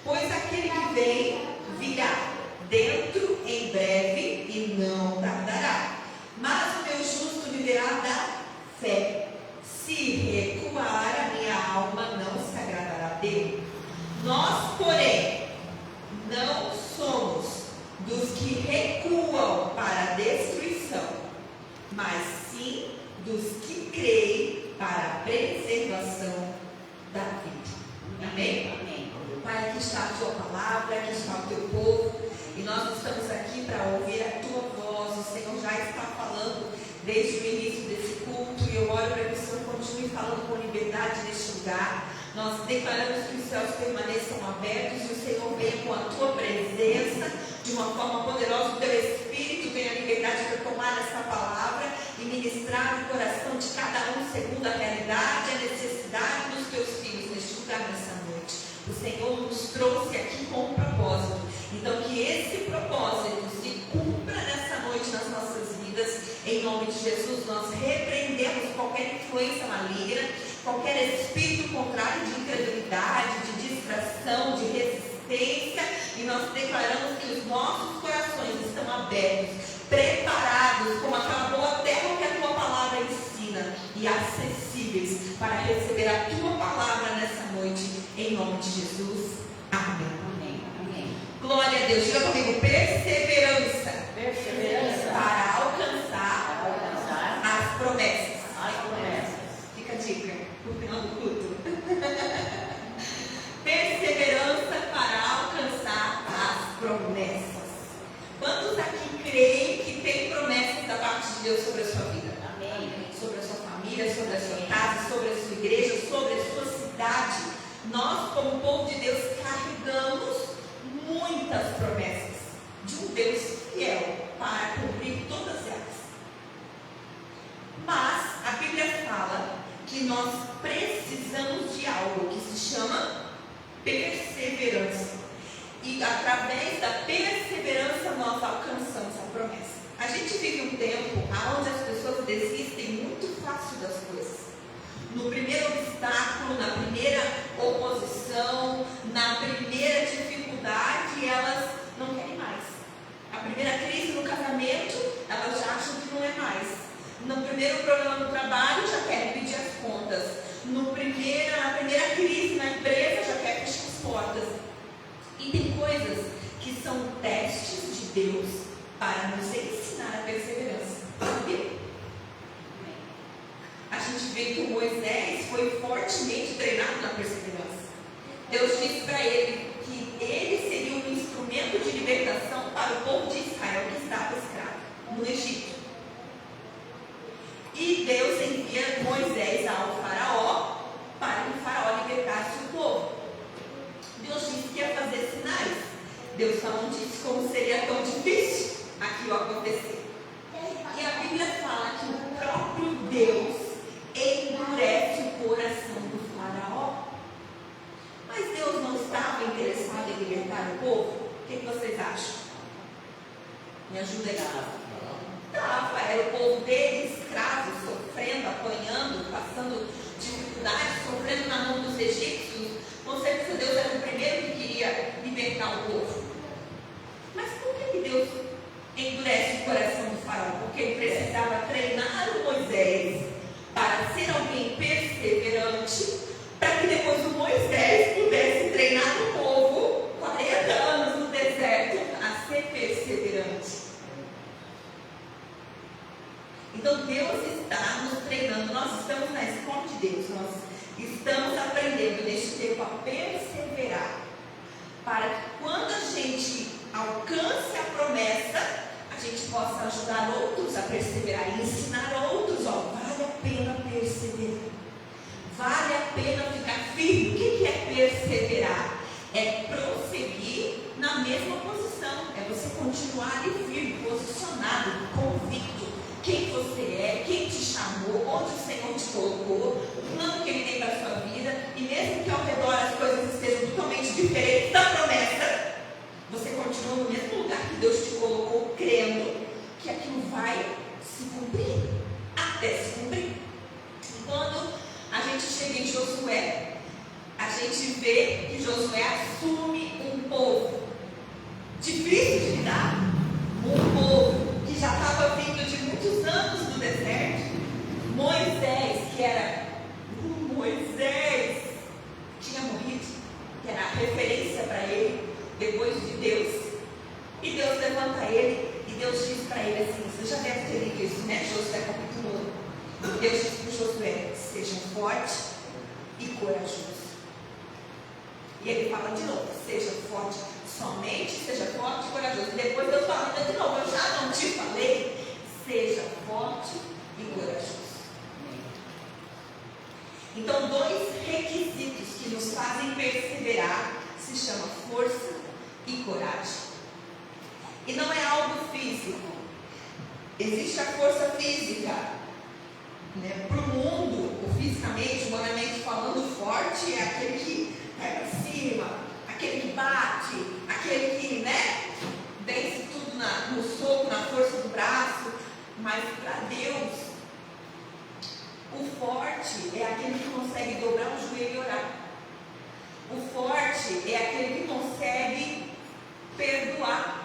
Pois aquele que vem, virá dentro em breve e não tardará. Mas o meu justo viverá da fé. Se recuar, a minha alma não se agradará dele. Nós, porém, não somos dos que recuam para a destruição, mas sim dos que creem para a preservação da vida. Amém? Amém. Pai, aqui está a tua palavra, aqui está o teu povo, e nós estamos aqui para ouvir a tua voz. O Senhor já está falando desde o início desse culto, e eu oro para que o Senhor continue falando com liberdade neste lugar. Nós declaramos que os céus permaneçam abertos e o Senhor venha com a tua presença de uma forma poderosa. O teu Espírito tenha liberdade para tomar essa palavra e ministrar no coração de cada um segundo a realidade e a necessidade dos teus filhos neste lugar, nessa noite. O Senhor nos trouxe aqui com um propósito. Então que esse propósito se cumpra nessa noite nas nossas vidas. Em nome de Jesus, nós repreendemos qualquer influência maligna, qualquer espírito contrário de incredulidade, de distração, de resistência, e nós declaramos que os nossos corações estão abertos, preparados, como aquela boa terra que a tua palavra ensina, e acessíveis para receber a tua palavra nessa noite, em nome de Jesus. Amém. Amém. Amém. Glória a Deus. Diga comigo: perseverança. Perseverança. Para alcançar as promessas. As promessas. Fica a dica no final do culto. Perseverança para alcançar as promessas. Quantos aqui creem que tem promessas da parte de Deus sobre a sua vida? Amém. Sobre a sua família, sobre a sua casa, sobre a sua igreja, sobre a sua cidade. Nós, como povo de Deus, carregamos muitas promessas de um Deus fiel para cumprir todas elas. Mas a Bíblia fala que nós precisamos de algo que se chama perseverança. E através da perseverança nós alcançamos a promessa. A gente vive um tempo onde as pessoas desistem muito fácil das coisas. No primeiro obstáculo, na primeira oposição, na primeira dificuldade, elas não querem mais. A primeira crise no casamento, elas já acham que não é mais. No primeiro problema no trabalho, já querem pedir as contas. Na primeira crise na empresa, já querem fechar as portas. E tem coisas que são testes de Deus para nos ensinar a perseverança. Sabia? A gente vê que o Moisés foi forte fortemente treinado na perseverança. Deus disse para ele que ele seria um instrumento de libertação para o povo de Israel que estava escravo no Egito. E Deus envia Moisés ao faraó para que o faraó libertasse o povo. Deus disse que ia fazer sinais. Deus não disse como seria tão difícil aquilo acontecer. E a Bíblia fala que o próprio Deus endurece o coração do faraó. Mas Deus não estava interessado em libertar o povo? O que vocês acham? Me ajuda aí. Estava, era o povo dele, escravo, sofrendo, apanhando, passando dificuldades, sofrendo na mão dos egípcios. Com certeza Deus era o primeiro que queria libertar o povo. Mas por que Deus endurece o coração do faraó? Porque ele precisava treinar o Moisés para ser alguém perseverante, para que depois o Moisés pudesse treinar o povo 40 anos no deserto a ser perseverante. Então Deus está nos treinando, nós estamos na escola de Deus, nós estamos aprendendo neste tempo a perseverar, para que quando a gente alcance a promessa, a gente possa ajudar outros a perseverar e ensinar outros, vale a pena perseverar, vale a pena ficar firme. O que é perseverar? É prosseguir na mesma posição, é você continuar ali firme, posicionado, convicto, quem você é, quem te chamou, onde o Senhor te colocou, o plano que Ele tem para a sua vida, e mesmo que ao redor as coisas estejam totalmente diferentes da promessa, você continua no mesmo lugar que Deus te colocou, crendo que aquilo vai se cumprir, até se cumprir. E quando a gente chega em Josué, a gente vê que Josué assume um povo difícil de lidar, um povo que já estava vindo de muitos anos do deserto. Moisés, que era Moisés, tinha morrido, que era a referência para ele, depois de Deus. E Deus levanta ele, e Deus diz para ele assim, você já deve ter lido isso, né? Josué capítulo 1. Deus diz para Josué, seja forte e corajoso. E ele fala de novo, seja forte, somente seja forte e corajoso. E depois Deus fala de novo, eu já não te falei, seja forte e corajoso. Então, dois requisitos que nos fazem perseverar se chama força e coragem. E não é algo físico. Existe a força física, né? Para o mundo, fisicamente, humanamente falando, forte é aquele que vai para cima, aquele que bate, aquele que, né, vence tudo no soco, na força do braço. Mas para Deus, o forte é aquele que consegue dobrar o joelho e orar. O forte é aquele que consegue perdoar.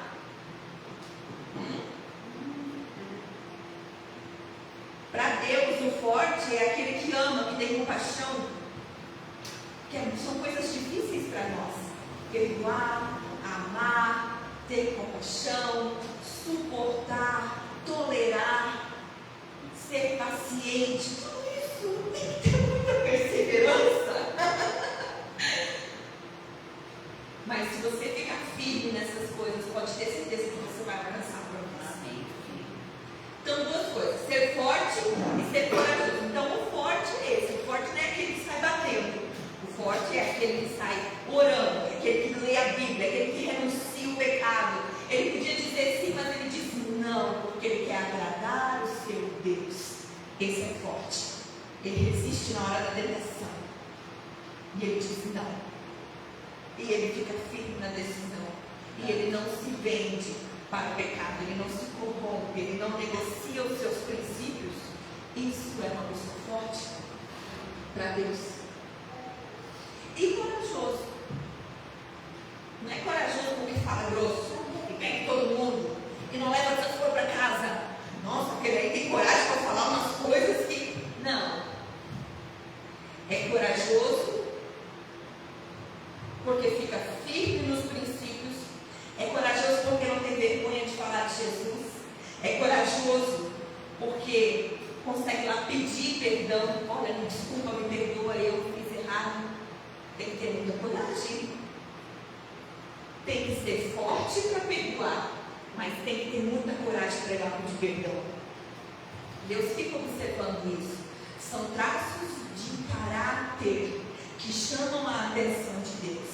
Para Deus, o forte é aquele que ama, que tem compaixão. São coisas difíceis para nós. Perdoar, amar, ter compaixão, suportar, tolerar, ser paciente. Tudo isso tem que ter muita perseverança. Mas se você ficar firme nessas coisas, pode ter certeza que você vai alcançar a promessa. Então, duas coisas, ser forte e ser corajoso. Então, o forte é esse. O forte não é aquele que sai batendo. O forte é aquele que sai orando, é aquele que lê a Bíblia, é aquele que renuncia o pecado. Ele podia dizer sim, mas ele diz não, porque ele quer agradar o seu Deus. Esse é forte. Ele resiste na hora da tentação. E ele diz não. E ele fica firme na decisão. E ele não se vende para o pecado, ele não se corrompe, ele não negocia os seus princípios. Isso é uma pessoa forte para Deus. E corajoso. Não é corajoso porque fala grosso e pega todo mundo e não leva desaforo para casa. Nossa, aquele aí tem coragem para falar umas coisas que... Não. É corajoso porque fica firme nos princípios. É corajoso porque não tem vergonha de falar de Jesus. É corajoso porque consegue lá pedir perdão. Olha, me desculpa, me perdoa, eu fiz errado. Tem que ter muita coragem. Tem que ser forte para perdoar, mas tem que ter muita coragem para ir lá pedir perdão. Deus fica observando isso. São traços de caráter que chamam a atenção de Deus.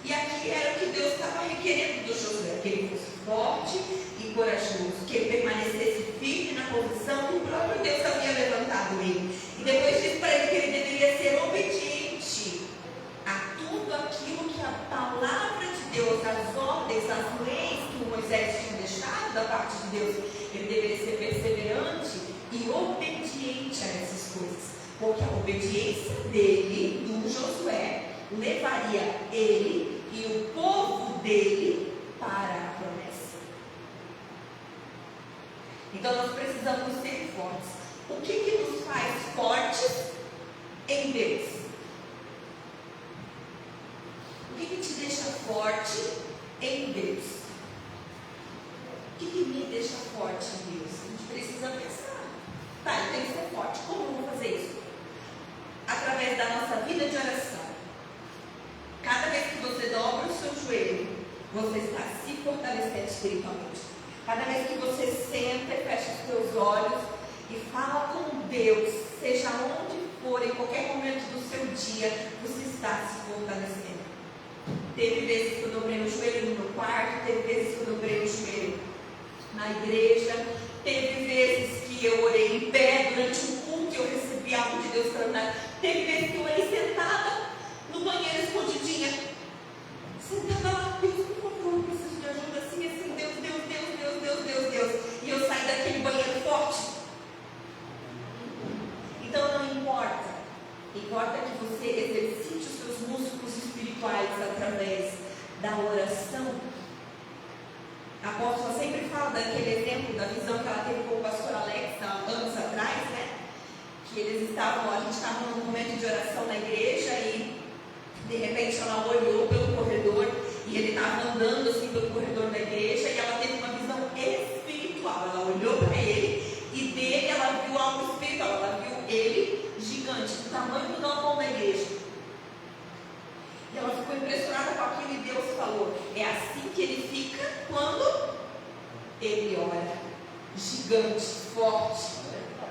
E aqui era o que Deus estava requerendo do Josué, que ele fosse forte e corajoso, que ele permanecesse firme na posição que o próprio Deus havia levantado ele. E depois disse para ele que ele deveria ser obediente a tudo aquilo que a palavra de Deus, as ordens, as leis que Moisés tinha deixado da parte de Deus, ele deveria ser perseverante e obediente a essas coisas. Porque a obediência dele, do Josué, levaria ele e o povo dele para a promessa. Então nós precisamos ser fortes. O que nos faz fortes em Deus? O que te deixa forte em Deus? O que me deixa forte em Deus? A gente precisa pensar. Tá, eu tenho que ser forte. Como eu vou fazer isso? Através da nossa vida de oração. Cada vez que você dobra o seu joelho, você está se fortalecendo espiritualmente. Cada vez que você senta e fecha os seus olhos e fala com Deus, seja onde for, em qualquer momento do seu dia, você está se fortalecendo. Teve vezes que eu dobrei o joelho no meu quarto, teve vezes que eu dobrei o joelho na igreja, teve vezes que eu orei em pé durante um culto e eu recebi algo de Deus para andar. Teve vezes que eu orei sentada no banheiro escondidinha, sentada lá, Deus, por favor, eu preciso de ajuda, assim, Deus, e eu saí daquele banheiro forte. Então não importa, importa que você exercite os seus músculos espirituais através da oração. A apóstola sempre fala daquele exemplo, da visão que ela teve com o pastor Alex há anos atrás, né? Que eles estavam, a gente estava num momento de oração na igreja e de repente ela olhou pelo corredor e ele estava andando assim pelo corredor da igreja e ela teve uma visão espiritual. Ela olhou para ele e dele ela viu algo espiritual. Ela viu ele gigante, do tamanho do galpão da igreja. E ela ficou impressionada com aquilo e Deus falou: é assim que ele fica quando ele ora. Gigante, forte.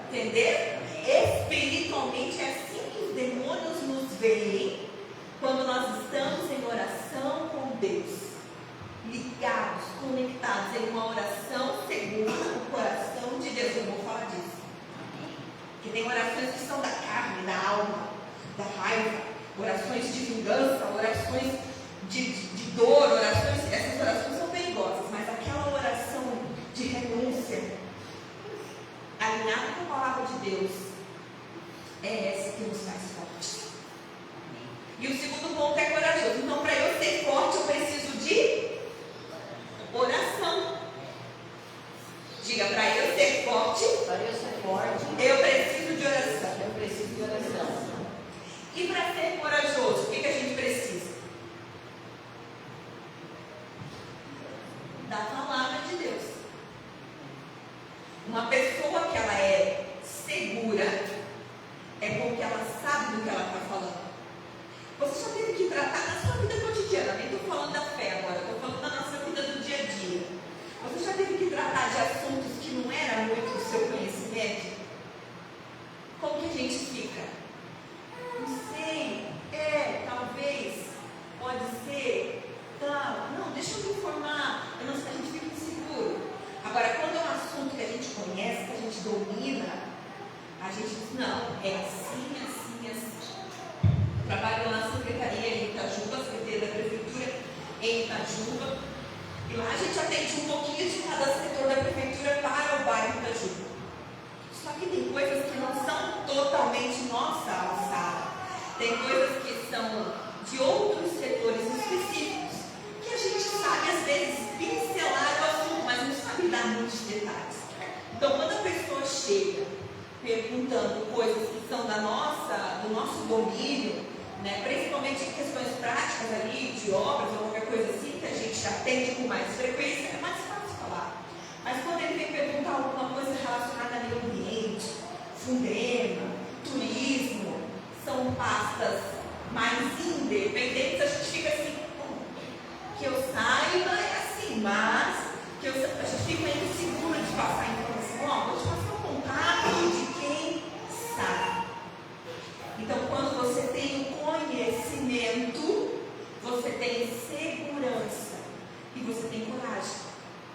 Entender? Espiritualmente é assim que os demônios nos veem quando nós estamos em oração com Deus, ligados, conectados em uma oração segundo o coração de Deus. Eu vou falar disso. Porque tem orações que são da carne, da alma, da raiva, orações de vingança, orações de dor, orações, essas orações são perigosas, mas aquela oração de renúncia, alinhada com a palavra de Deus, é essa que nos faz fortes. E o segundo ponto é corajoso. Então, para eu ser forte, eu preciso de oração. Diga, para eu ser forte, eu preciso de oração. E para ser corajoso, o que a gente precisa? Da palavra de Deus. Uma pessoa que ela é segura é porque ela sabe do que ela está falando. Você já teve que tratar na sua vida cotidiana, nem estou falando da fé agora, estou falando da nossa vida do dia a dia. Você já teve que tratar de assuntos que não era muito do seu conhecimento? Como que a gente fica? Não sei, talvez, pode ser, não, deixa eu me informar, a gente fica inseguro. Agora, quando é um assunto que a gente conhece, que a gente domina, a gente diz, não, é assim, assim, assim. Trabalho na secretaria em Itajuba, secretaria da prefeitura em Itajuba, e lá a gente atende um pouquinho de cada setor da prefeitura para o bairro Itajuba. Só que tem coisas que não são totalmente nossa alçada, tem coisas que são de outros setores específicos, que a gente sabe às vezes pincelar o assunto, mas não sabe dar muitos detalhes. Então, quando a pessoa chega perguntando coisas que são do nosso domínio, né, principalmente em questões práticas ali, de obras ou qualquer coisa assim, que a gente atende com mais frequência, é mais fácil falar. Mas quando ele vem perguntar alguma coisa relacionada ao meio ambiente, Fundema, turismo, são pastas mais independentes. A gente fica assim, que eu saiba é assim, mas a gente fica meio inseguro de passar a informação. Vou te passar o contato de quem sabe. Então, quando você tem o conhecimento, você tem segurança e você tem coragem.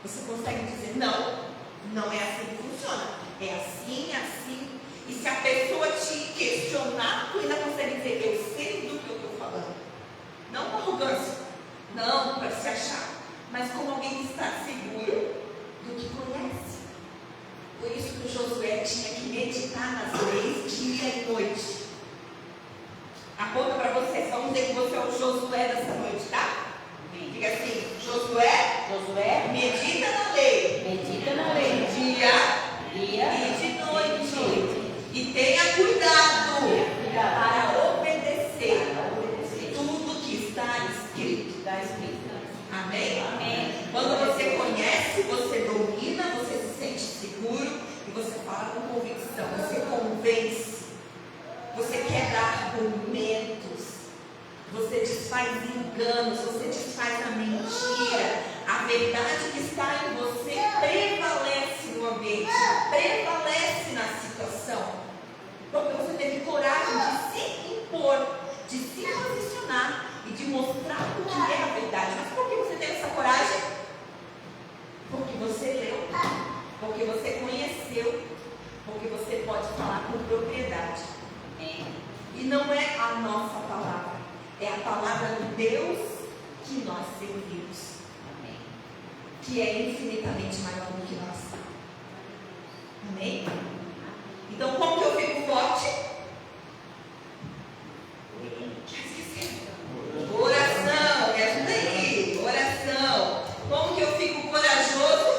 Você consegue dizer, não é assim que funciona. É assim, assim. E se a pessoa te questionar, tu ainda consegue dizer, eu sei do que eu estou falando. Não com arrogância, não para se achar, mas como alguém que está seguro do que conhece. Por isso que o Josué tinha que meditar nas leis dia e noite. Aponta para vocês, vamos dizer que você é o Josué dessa noite, tá? Diga assim, Josué, medita na lei, dia e de noite. E tenha cuidado para obedecer tudo que está escrito. Amém? Quando você conhece, você domina, você se sente seguro e você fala com convicção, você convence, você quebra argumentos, você desfaz enganos, você desfaz a mentira. A verdade que está em você prevalece no ambiente, prevalece na situação. Porque você teve coragem de se impor, de se posicionar e de mostrar o que é a verdade. Mas por que você teve essa coragem? Porque você leu, porque você conheceu, porque você pode falar com propriedade. E não é a nossa palavra, é a palavra do Deus que nós servimos, que é infinitamente maior do que nós. Amém? Então, como que eu fico forte? Oração, me ajuda aí. Oração. Como que eu fico corajoso?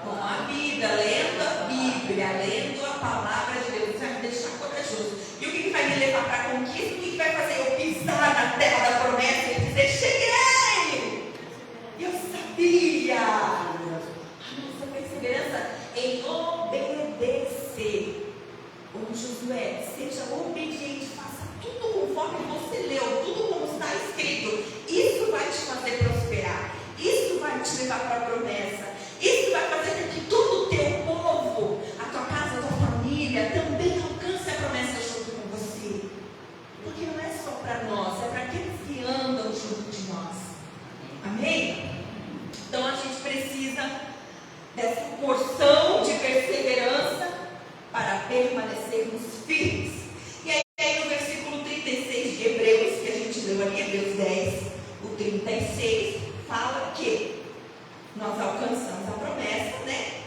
Com a vida, lendo a Bíblia, lendo a palavra de Deus. Isso vai me deixar corajoso. E o que vai me levar para a conquista? O que vai fazer eu pisar na terra da promessa e dizer, cheguei! Eu sabia! A nossa perseverança em obedecer. Ô Josué, seja obediente, faça tudo conforme você leu, tudo como está escrito. Isso vai te fazer prosperar, isso vai te levar para a promessa, isso vai fazer com que todo o teu povo, a tua casa, a tua família, também alcance a promessa junto com você. Porque não é só para nós, é para aqueles que andam junto de nós. Amém? Então a gente precisa dessa porção de perseverança para permanecermos firmes. E aí no versículo 36 de Hebreus, que a gente leu ali, Hebreus 10, o 36, fala que nós alcançamos a promessa, né?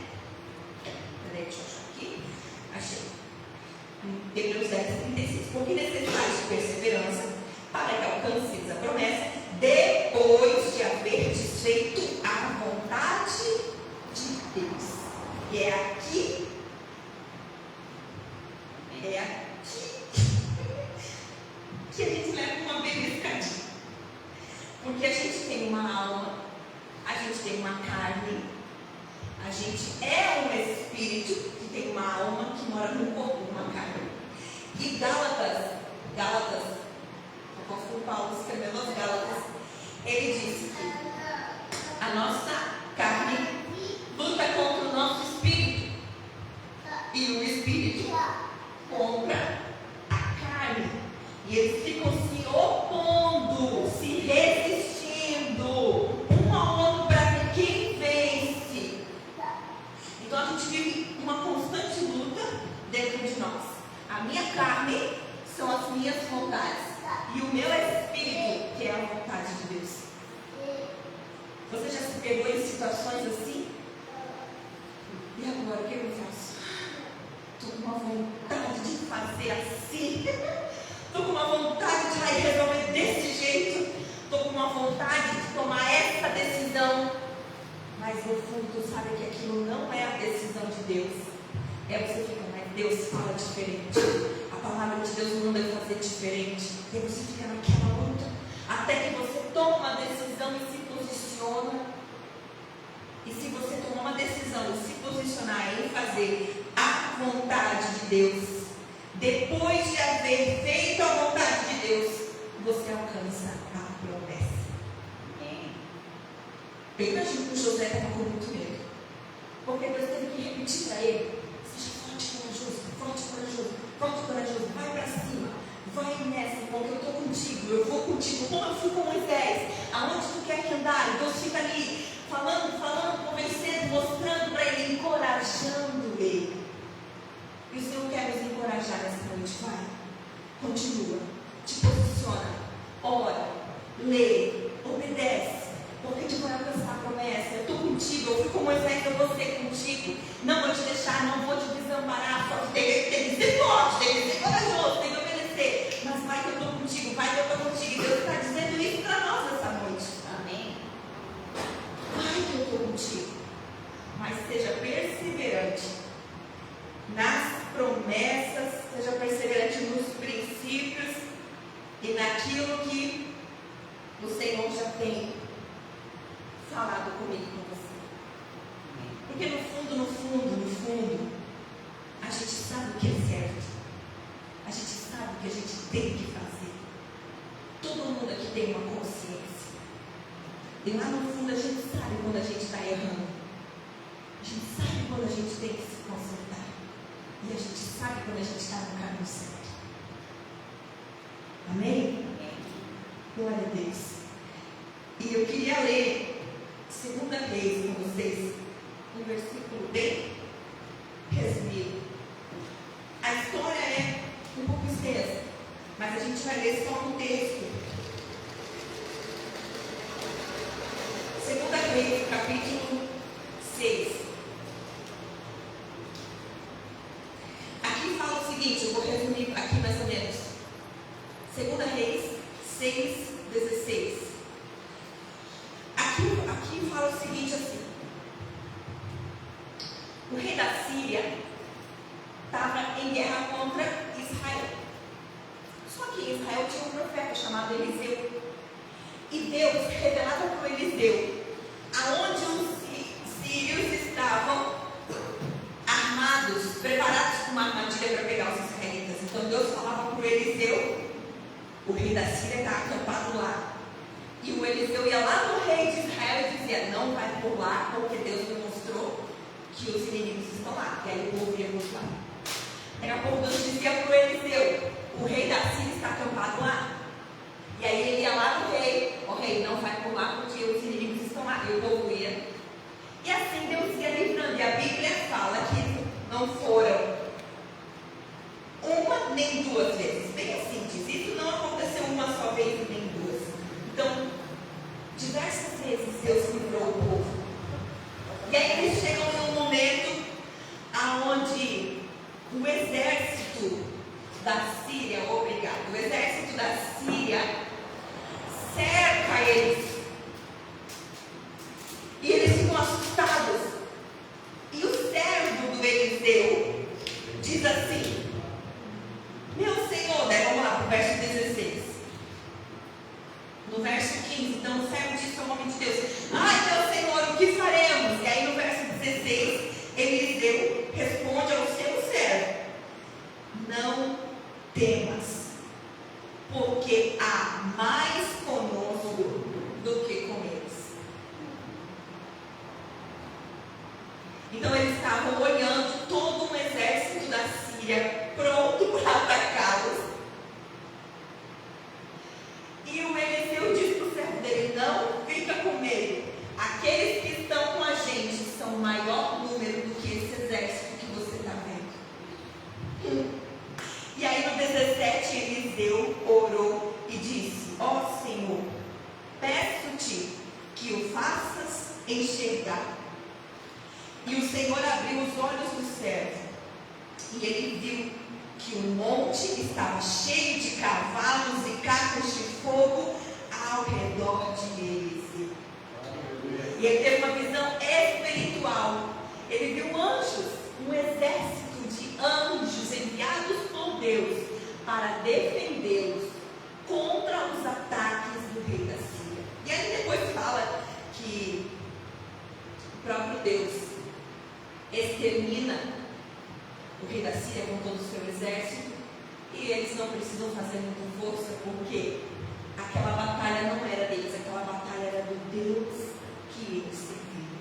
Peraí, deixa eu achar aqui. Achei. Hebreus 10, 36. Porque necessitais de perseverança para que alcanceis a promessa, depois de haverdes feito a vontade de Deus. E é aqui que a gente leva uma beliscadinha. Porque a gente tem uma alma, a gente tem uma carne, a gente é um espírito que tem uma alma que mora no corpo, uma carne. E Gálatas, o apóstolo Paulo escreveu aos Gálatas, ele disse que a nossa carne luta contra o nosso espírito e o espírito contra a carne. E eles ficam se opondo, se resistindo um ao outro para ver quem vence. Então a gente vive uma constante luta dentro de nós. A minha carne são as minhas vontades e o meu espírito, que é a vontade de Deus. Você já se pegou em situações assim? E agora o que eu faço? Estou com uma vontade de fazer assim. Estou com uma vontade de resolver desse jeito. Estou com uma vontade de tomar essa decisão. Mas no fundo tu sabe que aquilo não é a decisão de Deus. Aí você fica, mas Deus fala diferente. A palavra de Deus manda eu fazer diferente. E aí você fica naquela luta. Até que você toma uma decisão e se posiciona. E se você tomar uma decisão e se posicionar em fazer a vontade de Deus, depois de haver feito a vontade de Deus, você alcança a promessa. Eu imagino que o José estava com muito medo, porque Deus teve que repetir para ele: seja forte e corajoso, forte e corajoso, forte e corajoso, vai para cima, vai nessa, porque eu estou contigo, eu vou contigo, como eu fui com Moisés, aonde tu quer que andar? Deus fica ali falando, convencendo, mostrando para ele, encorajando ele. E o Senhor quer nos encorajar nessa noite. Vai, continua, te posiciona, ora, lê, obedece, porque tu vai alcançar a promessa. Eu estou contigo, eu fui com Moisés, eu vou ser contigo, não vou te deixar, não vou te desamparar. Só que tem que ser forte, tem que ser corajoso, tem que obedecer, mas vai que eu estou contigo, vai que eu estou contigo. E Deus está dizendo isso para nós essa noite. Amém? Vai que eu estou contigo, mas seja perseverante nas promessas, seja perseverante nos princípios e naquilo que o Senhor já tem falado comigo e com você. Porque no fundo, a gente sabe o que é certo, a gente sabe o que a gente tem que fazer. Todo mundo aqui tem uma consciência, e lá no fundo a gente sabe quando a gente está errando, a gente sabe quando a gente tem que se consertar, e a gente sabe quando a gente está no caminho certo. Amém? Glória a Deus. E eu queria ler 2 Reis com vocês, um versículo bem resumido. A história é um pouco extensa, mas a gente vai ler só um texto. 2 Reis, capítulo 6. Aqui fala o seguinte, eu vou resumir aqui mais ou menos. 2 Reis 6:16. Aqui fala o seguinte assim: o rei da Síria estava em guerra contra Israel. Só que em Israel tinha um profeta chamado Eliseu. E Deus revelava para o Eliseu aonde os sírios estavam armados, preparados com uma armadilha para pegar os israelitas. Então Deus falava para o Eliseu: o rei da Síria está acampado lá. E o Eliseu ia lá no rei de Israel e dizia: não vai por lá, porque Deus me mostrou que os inimigos estão lá. E aí o povo ia por lá. Daqui a pouco Deus dizia para o Eliseu: o rei da Síria está acampado lá. E aí ele ia lá no rei: ó rei, não vai por lá, porque os inimigos estão lá. E o povo ia. E assim Deus ia livrando. E a Bíblia fala que não foram uma nem duas vezes. Bem assim diz. Isso não aconteceu uma só vez nem duas. Então, diversas vezes Deus livrou o povo. E aí eles chegam em um momento aonde o exército da Síria, o exército da Síria cerca eles. E eles ficam assustados. E o servo do Eliseu diz assim: meu Senhor, vamos lá para o verso 16. No verso 15, então o servo disse ao homem de Deus: ai meu Senhor, o que faremos? E aí no verso 16, Eliseu responde ao seu servo: não temas, porque há mais conosco do que com eles. Então eles estavam olhando todo um exército da Síria pronto para atacá-los. E o Eliseu diz para o servo dele: não fica com medo. Aqueles que estão com a gente são o maior número do que esse exército que você está vendo. E aí no 17 Eliseu orou e disse: ó Senhor, peço-te que o faças enxergar. E o Senhor abriu os olhos do servo, e ele viu que o monte estava cheio de cavalos e carros de fogo ao redor de Eliseu. E ele teve uma visão espiritual. Ele viu anjos, um exército de anjos enviados por Deus para defendê-los contra os ataques do rei da Síria. E aí depois fala que o próprio Deus extermina o rei da Síria com todo o seu exército, e eles não precisam fazer muita força, porque aquela batalha não era deles, aquela batalha era do Deus que eles serviam,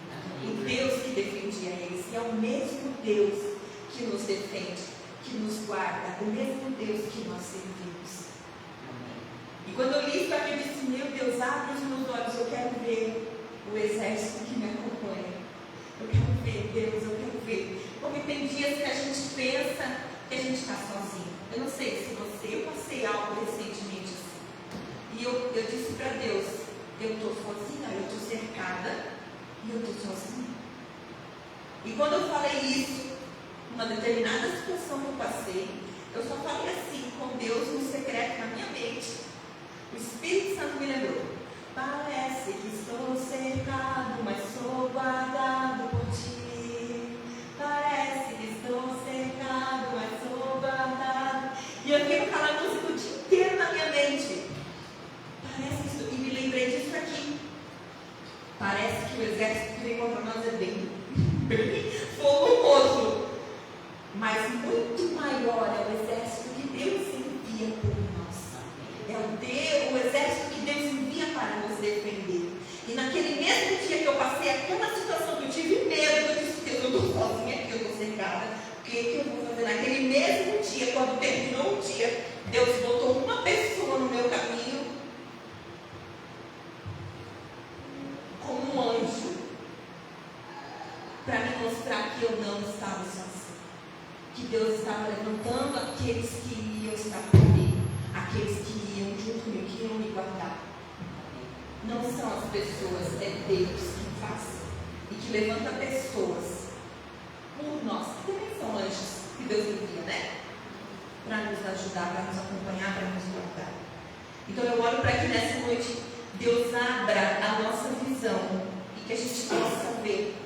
o Deus que defendia eles, e é o mesmo Deus que nos defende, que nos guarda, o mesmo Deus que nós servimos. E quando eu li isso aqui, eu disse, meu Deus, abre os meus olhos, eu quero ver o exército que me acompanha. Eu quero ver, Deus, eu quero ver. Porque tem dias que a gente pensa que a gente está sozinho. Eu não sei se eu passei algo recentemente assim. E eu disse para Deus, eu estou sozinha, eu estou cercada e eu estou sozinha. E quando eu falei isso, uma determinada situação que eu passei, eu só falei assim com Deus no secreto na minha mente. O Espírito Santo me lembrou. Parece que estou cercado, mas sou guardado por ti. Parece que estou cercado, mas sou guardado. E eu fiquei com aquela música o dia inteiro na minha mente. Parece que estou... E me lembrei disso aqui. Parece que o exército que vem contra nós é bem volumoso. Mas muito maior é o exército que Deus envia por nós. É o exército que Deus envia para nos defender. E naquele mesmo dia que eu passei aquela situação que eu tive medo, eu disse, Deus, eu estou sozinha aqui, eu estou cercada. O que eu vou fazer? Naquele mesmo dia, quando terminou o dia, Deus botou uma pessoa no meu caminho como um anjo para me mostrar que eu não estava sozinha. Que Deus estava levantando aqueles que iam estar comigo, aqueles que iam junto comigo, que iam me guardar. Não são as pessoas, é Deus que faz e que levanta pessoas por nós, que também são anjos que Deus envia, né? Para nos ajudar, para nos acompanhar, para nos guardar. Então eu oro para que nessa noite Deus abra a nossa visão e que a gente possa ver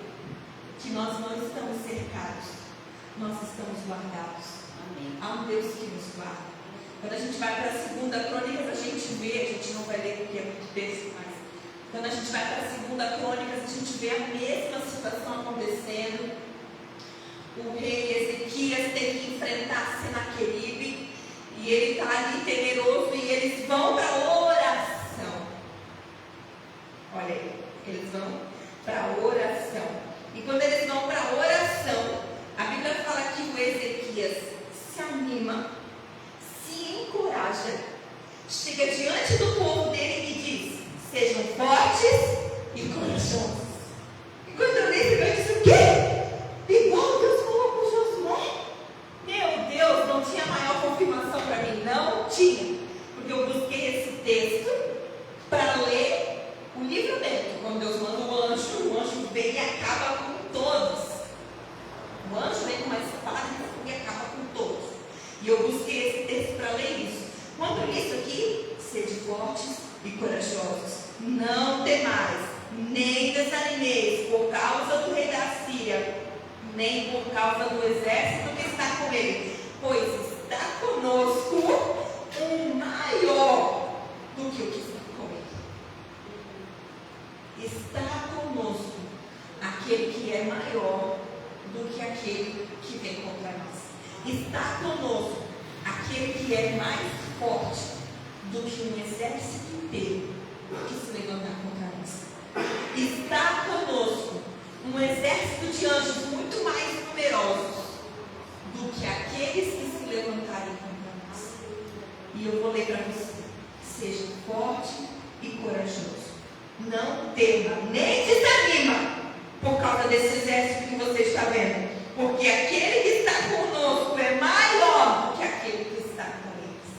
que nós não estamos cercados, nós estamos guardados. Amém. Há um Deus que nos guarda. Quando a gente vai para a segunda Crônicas, a gente vê, a gente não vai ler porque é muito texto, mas quando a gente vai para a segunda Crônicas, a gente vê a mesma situação acontecendo. O rei Ezequias tem que enfrentar Senaqueribe e ele está ali temeroso e eles vão para a oração. Olha aí, eles vão para a oração. E quando eles vão para a oração, a Bíblia fala que o Ezequias se anima, se encoraja, chega diante do povo dele e diz, sejam fortes e corajosos. E quando eu li isso, eu disse, o quê? Igual Deus falou com Josué? Meu Deus, não tinha maior confirmação para mim? Não tinha. Porque eu busquei esse texto para ler o livramento. Quando Deus manda o anjo vem e acaba com todos. O anjo vem com uma espada e acaba com todos. E eu busquei esse texto para ler isso. Quando eu li isso aqui, sede fortes e corajosos. Não temais, nem desanimeis por causa do rei da Síria, nem por causa do exército que está com ele, pois está conosco um maior do que o que está com ele. Está conosco aquele que é maior do que aquele que vem contra nós. Está conosco aquele que é mais forte do que um exército inteiro que se levantar contra nós. Está conosco um exército de anjos muito mais numerosos do que aqueles que se levantarem contra nós. E eu vou ler para você. Seja forte e corajoso. Não tema, nem desanima por causa desse exército que você está vendo. Porque aquele que está conosco é maior do que aquele que está com eles.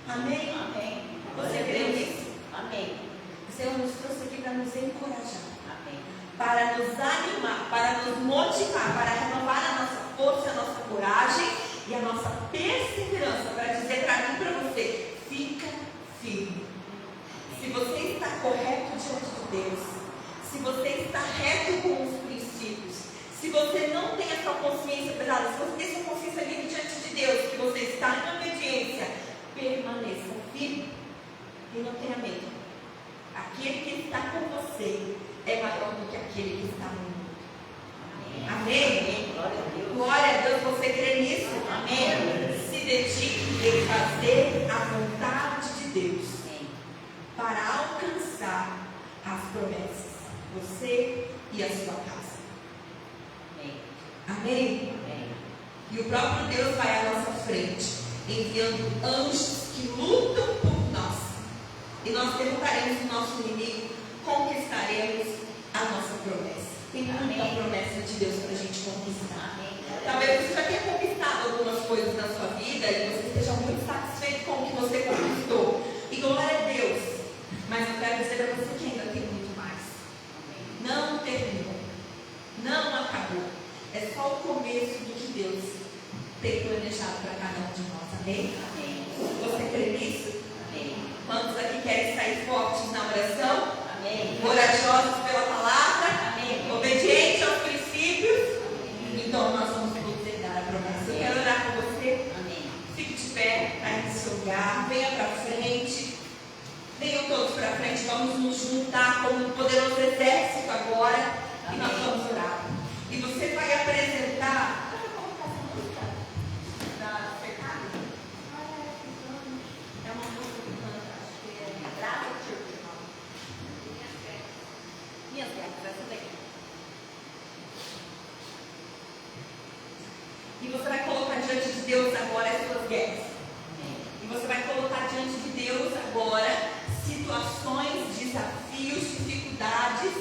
Amém? Amém. Você crê nisso? Amém. O Senhor nos trouxe aqui para nos encorajar. Amém. Para nos animar, para nos motivar, para renovar a nossa força, a nossa coragem e a nossa perseverança. Para dizer para mim e para você, fica firme. Se você está correto diante de Deus, se você está reto com os princípios, se você não tem a sua consciência pesada, se você tem a sua consciência livre diante de Deus, que você está em obediência, permaneça firme e não tenha medo. Aquele que está com você é maior do que aquele que está no mundo. Amém? Amém? Glória a Deus. Glória a Deus, você crê promessas. Você e a sua casa. Amém. Amém? Amém. E o próprio Deus vai à nossa frente, enviando anjos que lutam por nós. E nós derrotaremos o nosso inimigo, conquistaremos a nossa promessa. Tem muita promessa de Deus para a gente conquistar. Talvez você já tenha conquistado algumas coisas na sua vida e você esteja muito satisfeito com o que você conquistou. E glória a Deus. Mas eu quero dizer para você que ainda tem muito mais. Não terminou. Não acabou. É só o começo do que Deus tem planejado para cada um de nós. Amém? Amém. Você crê nisso? Amém. Quantos aqui querem sair fortes na oração? Amém. Corajosos pela palavra? Amém. Obedientes aos princípios? Então nós vamos todos herdar a promessa. Eu quero orar por você. Amém. Fique de pé, aí no seu lugar. Venha para frente. Venham todos para frente. Vamos nos juntar como um poderoso exército agora. E nós vamos orar. E você vai apresentar. É uma música que canta, acho que é Brava Church. Minhas guerras, essa daqui. E você vai colocar diante de Deus agora as suas guerras. E você vai colocar diante de Deus agora situações, desafios, dificuldades,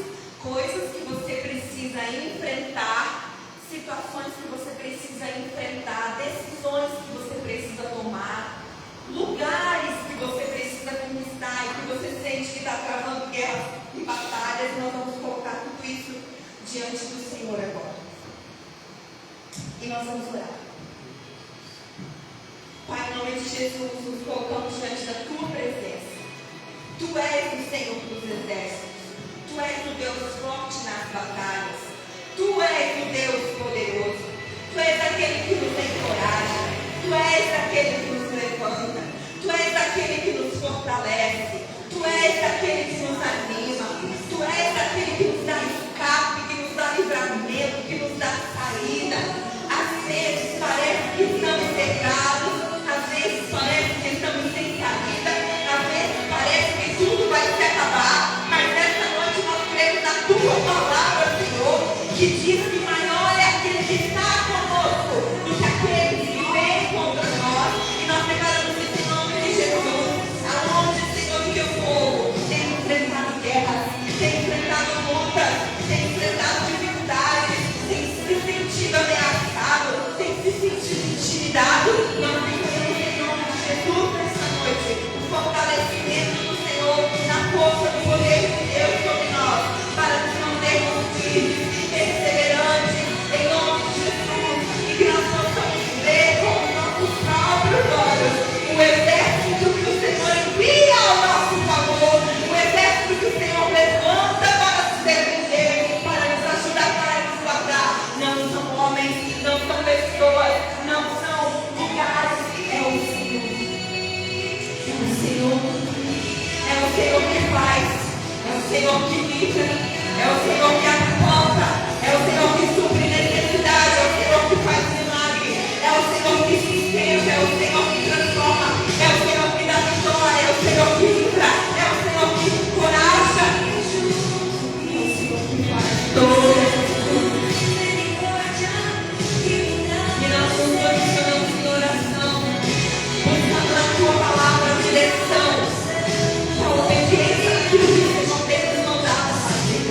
coisas que você precisa enfrentar, situações que você precisa enfrentar, decisões que você precisa tomar, lugares que você precisa conquistar e que você sente que está travando guerras e batalhas. Nós vamos colocar tudo isso diante do Senhor agora. E nós vamos orar. Pai, em nome de Jesus, nos colocamos diante da Tua presença. Tu és o Senhor dos exércitos. Tu és o Deus forte nas batalhas. Tu és o Deus poderoso. Tu és aquele que nos encoraja. Tu és aquele que nos levanta. Tu és aquele que nos fortalece. Tu és aquele que nos anima. Tu és aquele que nos dá escape, que nos dá livramento, que nos dá saída. Às vezes parece que estamos cegados, às vezes parece que estamos sem saída, às vezes parece que tudo vai se acabar, mas nessa noite nós cremos na Tua palavra, Senhor, que diz que maior é aquele que está conosco do que aquele que vem contra nós. E nós declaramos isso em nome de Jesus, aonde, Senhor, o Teu povo tem enfrentado guerras, tem enfrentado lutas, tem enfrentado dificuldades, tem se sentido ameaçado, tem se sentido intimidado. Nós declaramos em nome de Jesus nessa noite o fortalecimento do Senhor na força do poder de Deus sobre nós, para nos mantermos firmes e perseverantes em nome de Jesus, e que nós possamos ver com os nossos próprios olhos o exército que o Senhor envia ao nosso favor, o exército que o Senhor levanta para se defender, para nos ajudar, para nos guardar. Não são homens, não são pessoas, não são lugares, é o Senhor. É o Senhor. É o Senhor que faz, é o Senhor que livra, é o Senhor que aponta, é o Senhor que supre necessidade, é o Senhor que faz milagre, é o Senhor que sustenta, é o Senhor que transforma, é o Senhor que dá vitória, é o Senhor que livra, é o Senhor que encoraja, é o Senhor que faz todas as coisas. E nós nos posicionamos em oração, buscando na Tua palavra a direção, a obediência àquilo que o Senhor tem nos mandado fazer.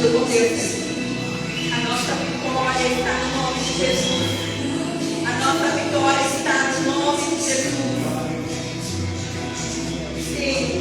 Aleluia, Deus. A nossa vitória está no nome de Jesus. A nossa vitória está no nome de Jesus. Sim.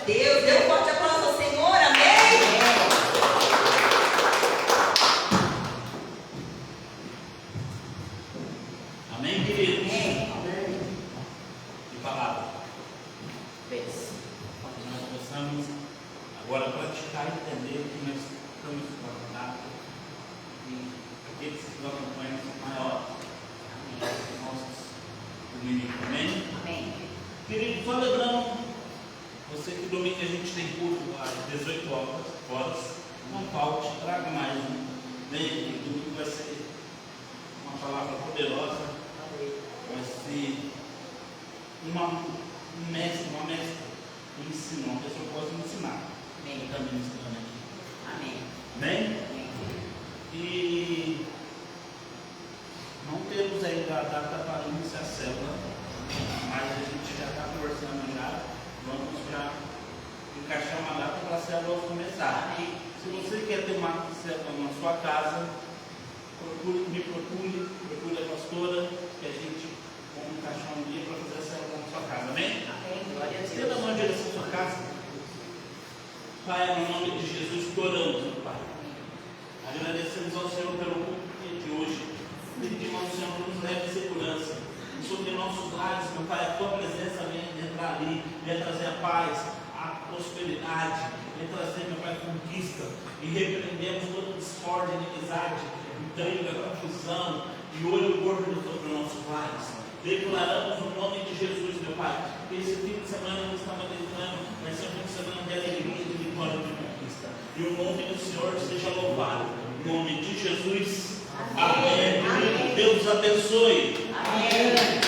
Deus, dê um forte aplauso ao Senhor, amém? Amém, queridos? Amém. Que palavra. Nós possamos agora praticar e entender que nós estamos conectados e aqueles que nos acompanham são maiores. Amém. Nossos domingos. Amém? Amém. Queridos, só lembrando você que domingo a gente tem culto às 18 horas, não falte, traga mais um. Vem, domingo vai ser uma palavra poderosa, vai ser uma mestra que ensina, uma pessoa que pode ensinar. Amém. Eu também ensinando aqui. Amém. Amém? Amém. E não temos ainda a data para iniciar a célula, mas a gente já está conversando já. Vamos já encaixar uma data para a célula começar. Se você quer ter uma célula na sua casa, me procure a pastora, que a gente vai encaixar um dia para fazer a célula na sua casa. Amém? Amém. Glória a Estenda a Deus. mão em direção à sua casa. Pai, no nome de Jesus, oramos, Pai. Agradecemos ao Senhor pelo culto de hoje. unidade, vem trazer, meu Pai, conquista. E repreendemos toda discórdia, inimizade, intriga, confusão e olho gordo sobre os nossos lares. Declaramos o nome de Jesus, meu Pai, que esse fim de semana não está meditando, vai ser um fim de semana de alegria, de vitória, de conquista. E o nome do Senhor seja louvado. Em nome de Jesus. Amém. Amém. Deus abençoe. Amém.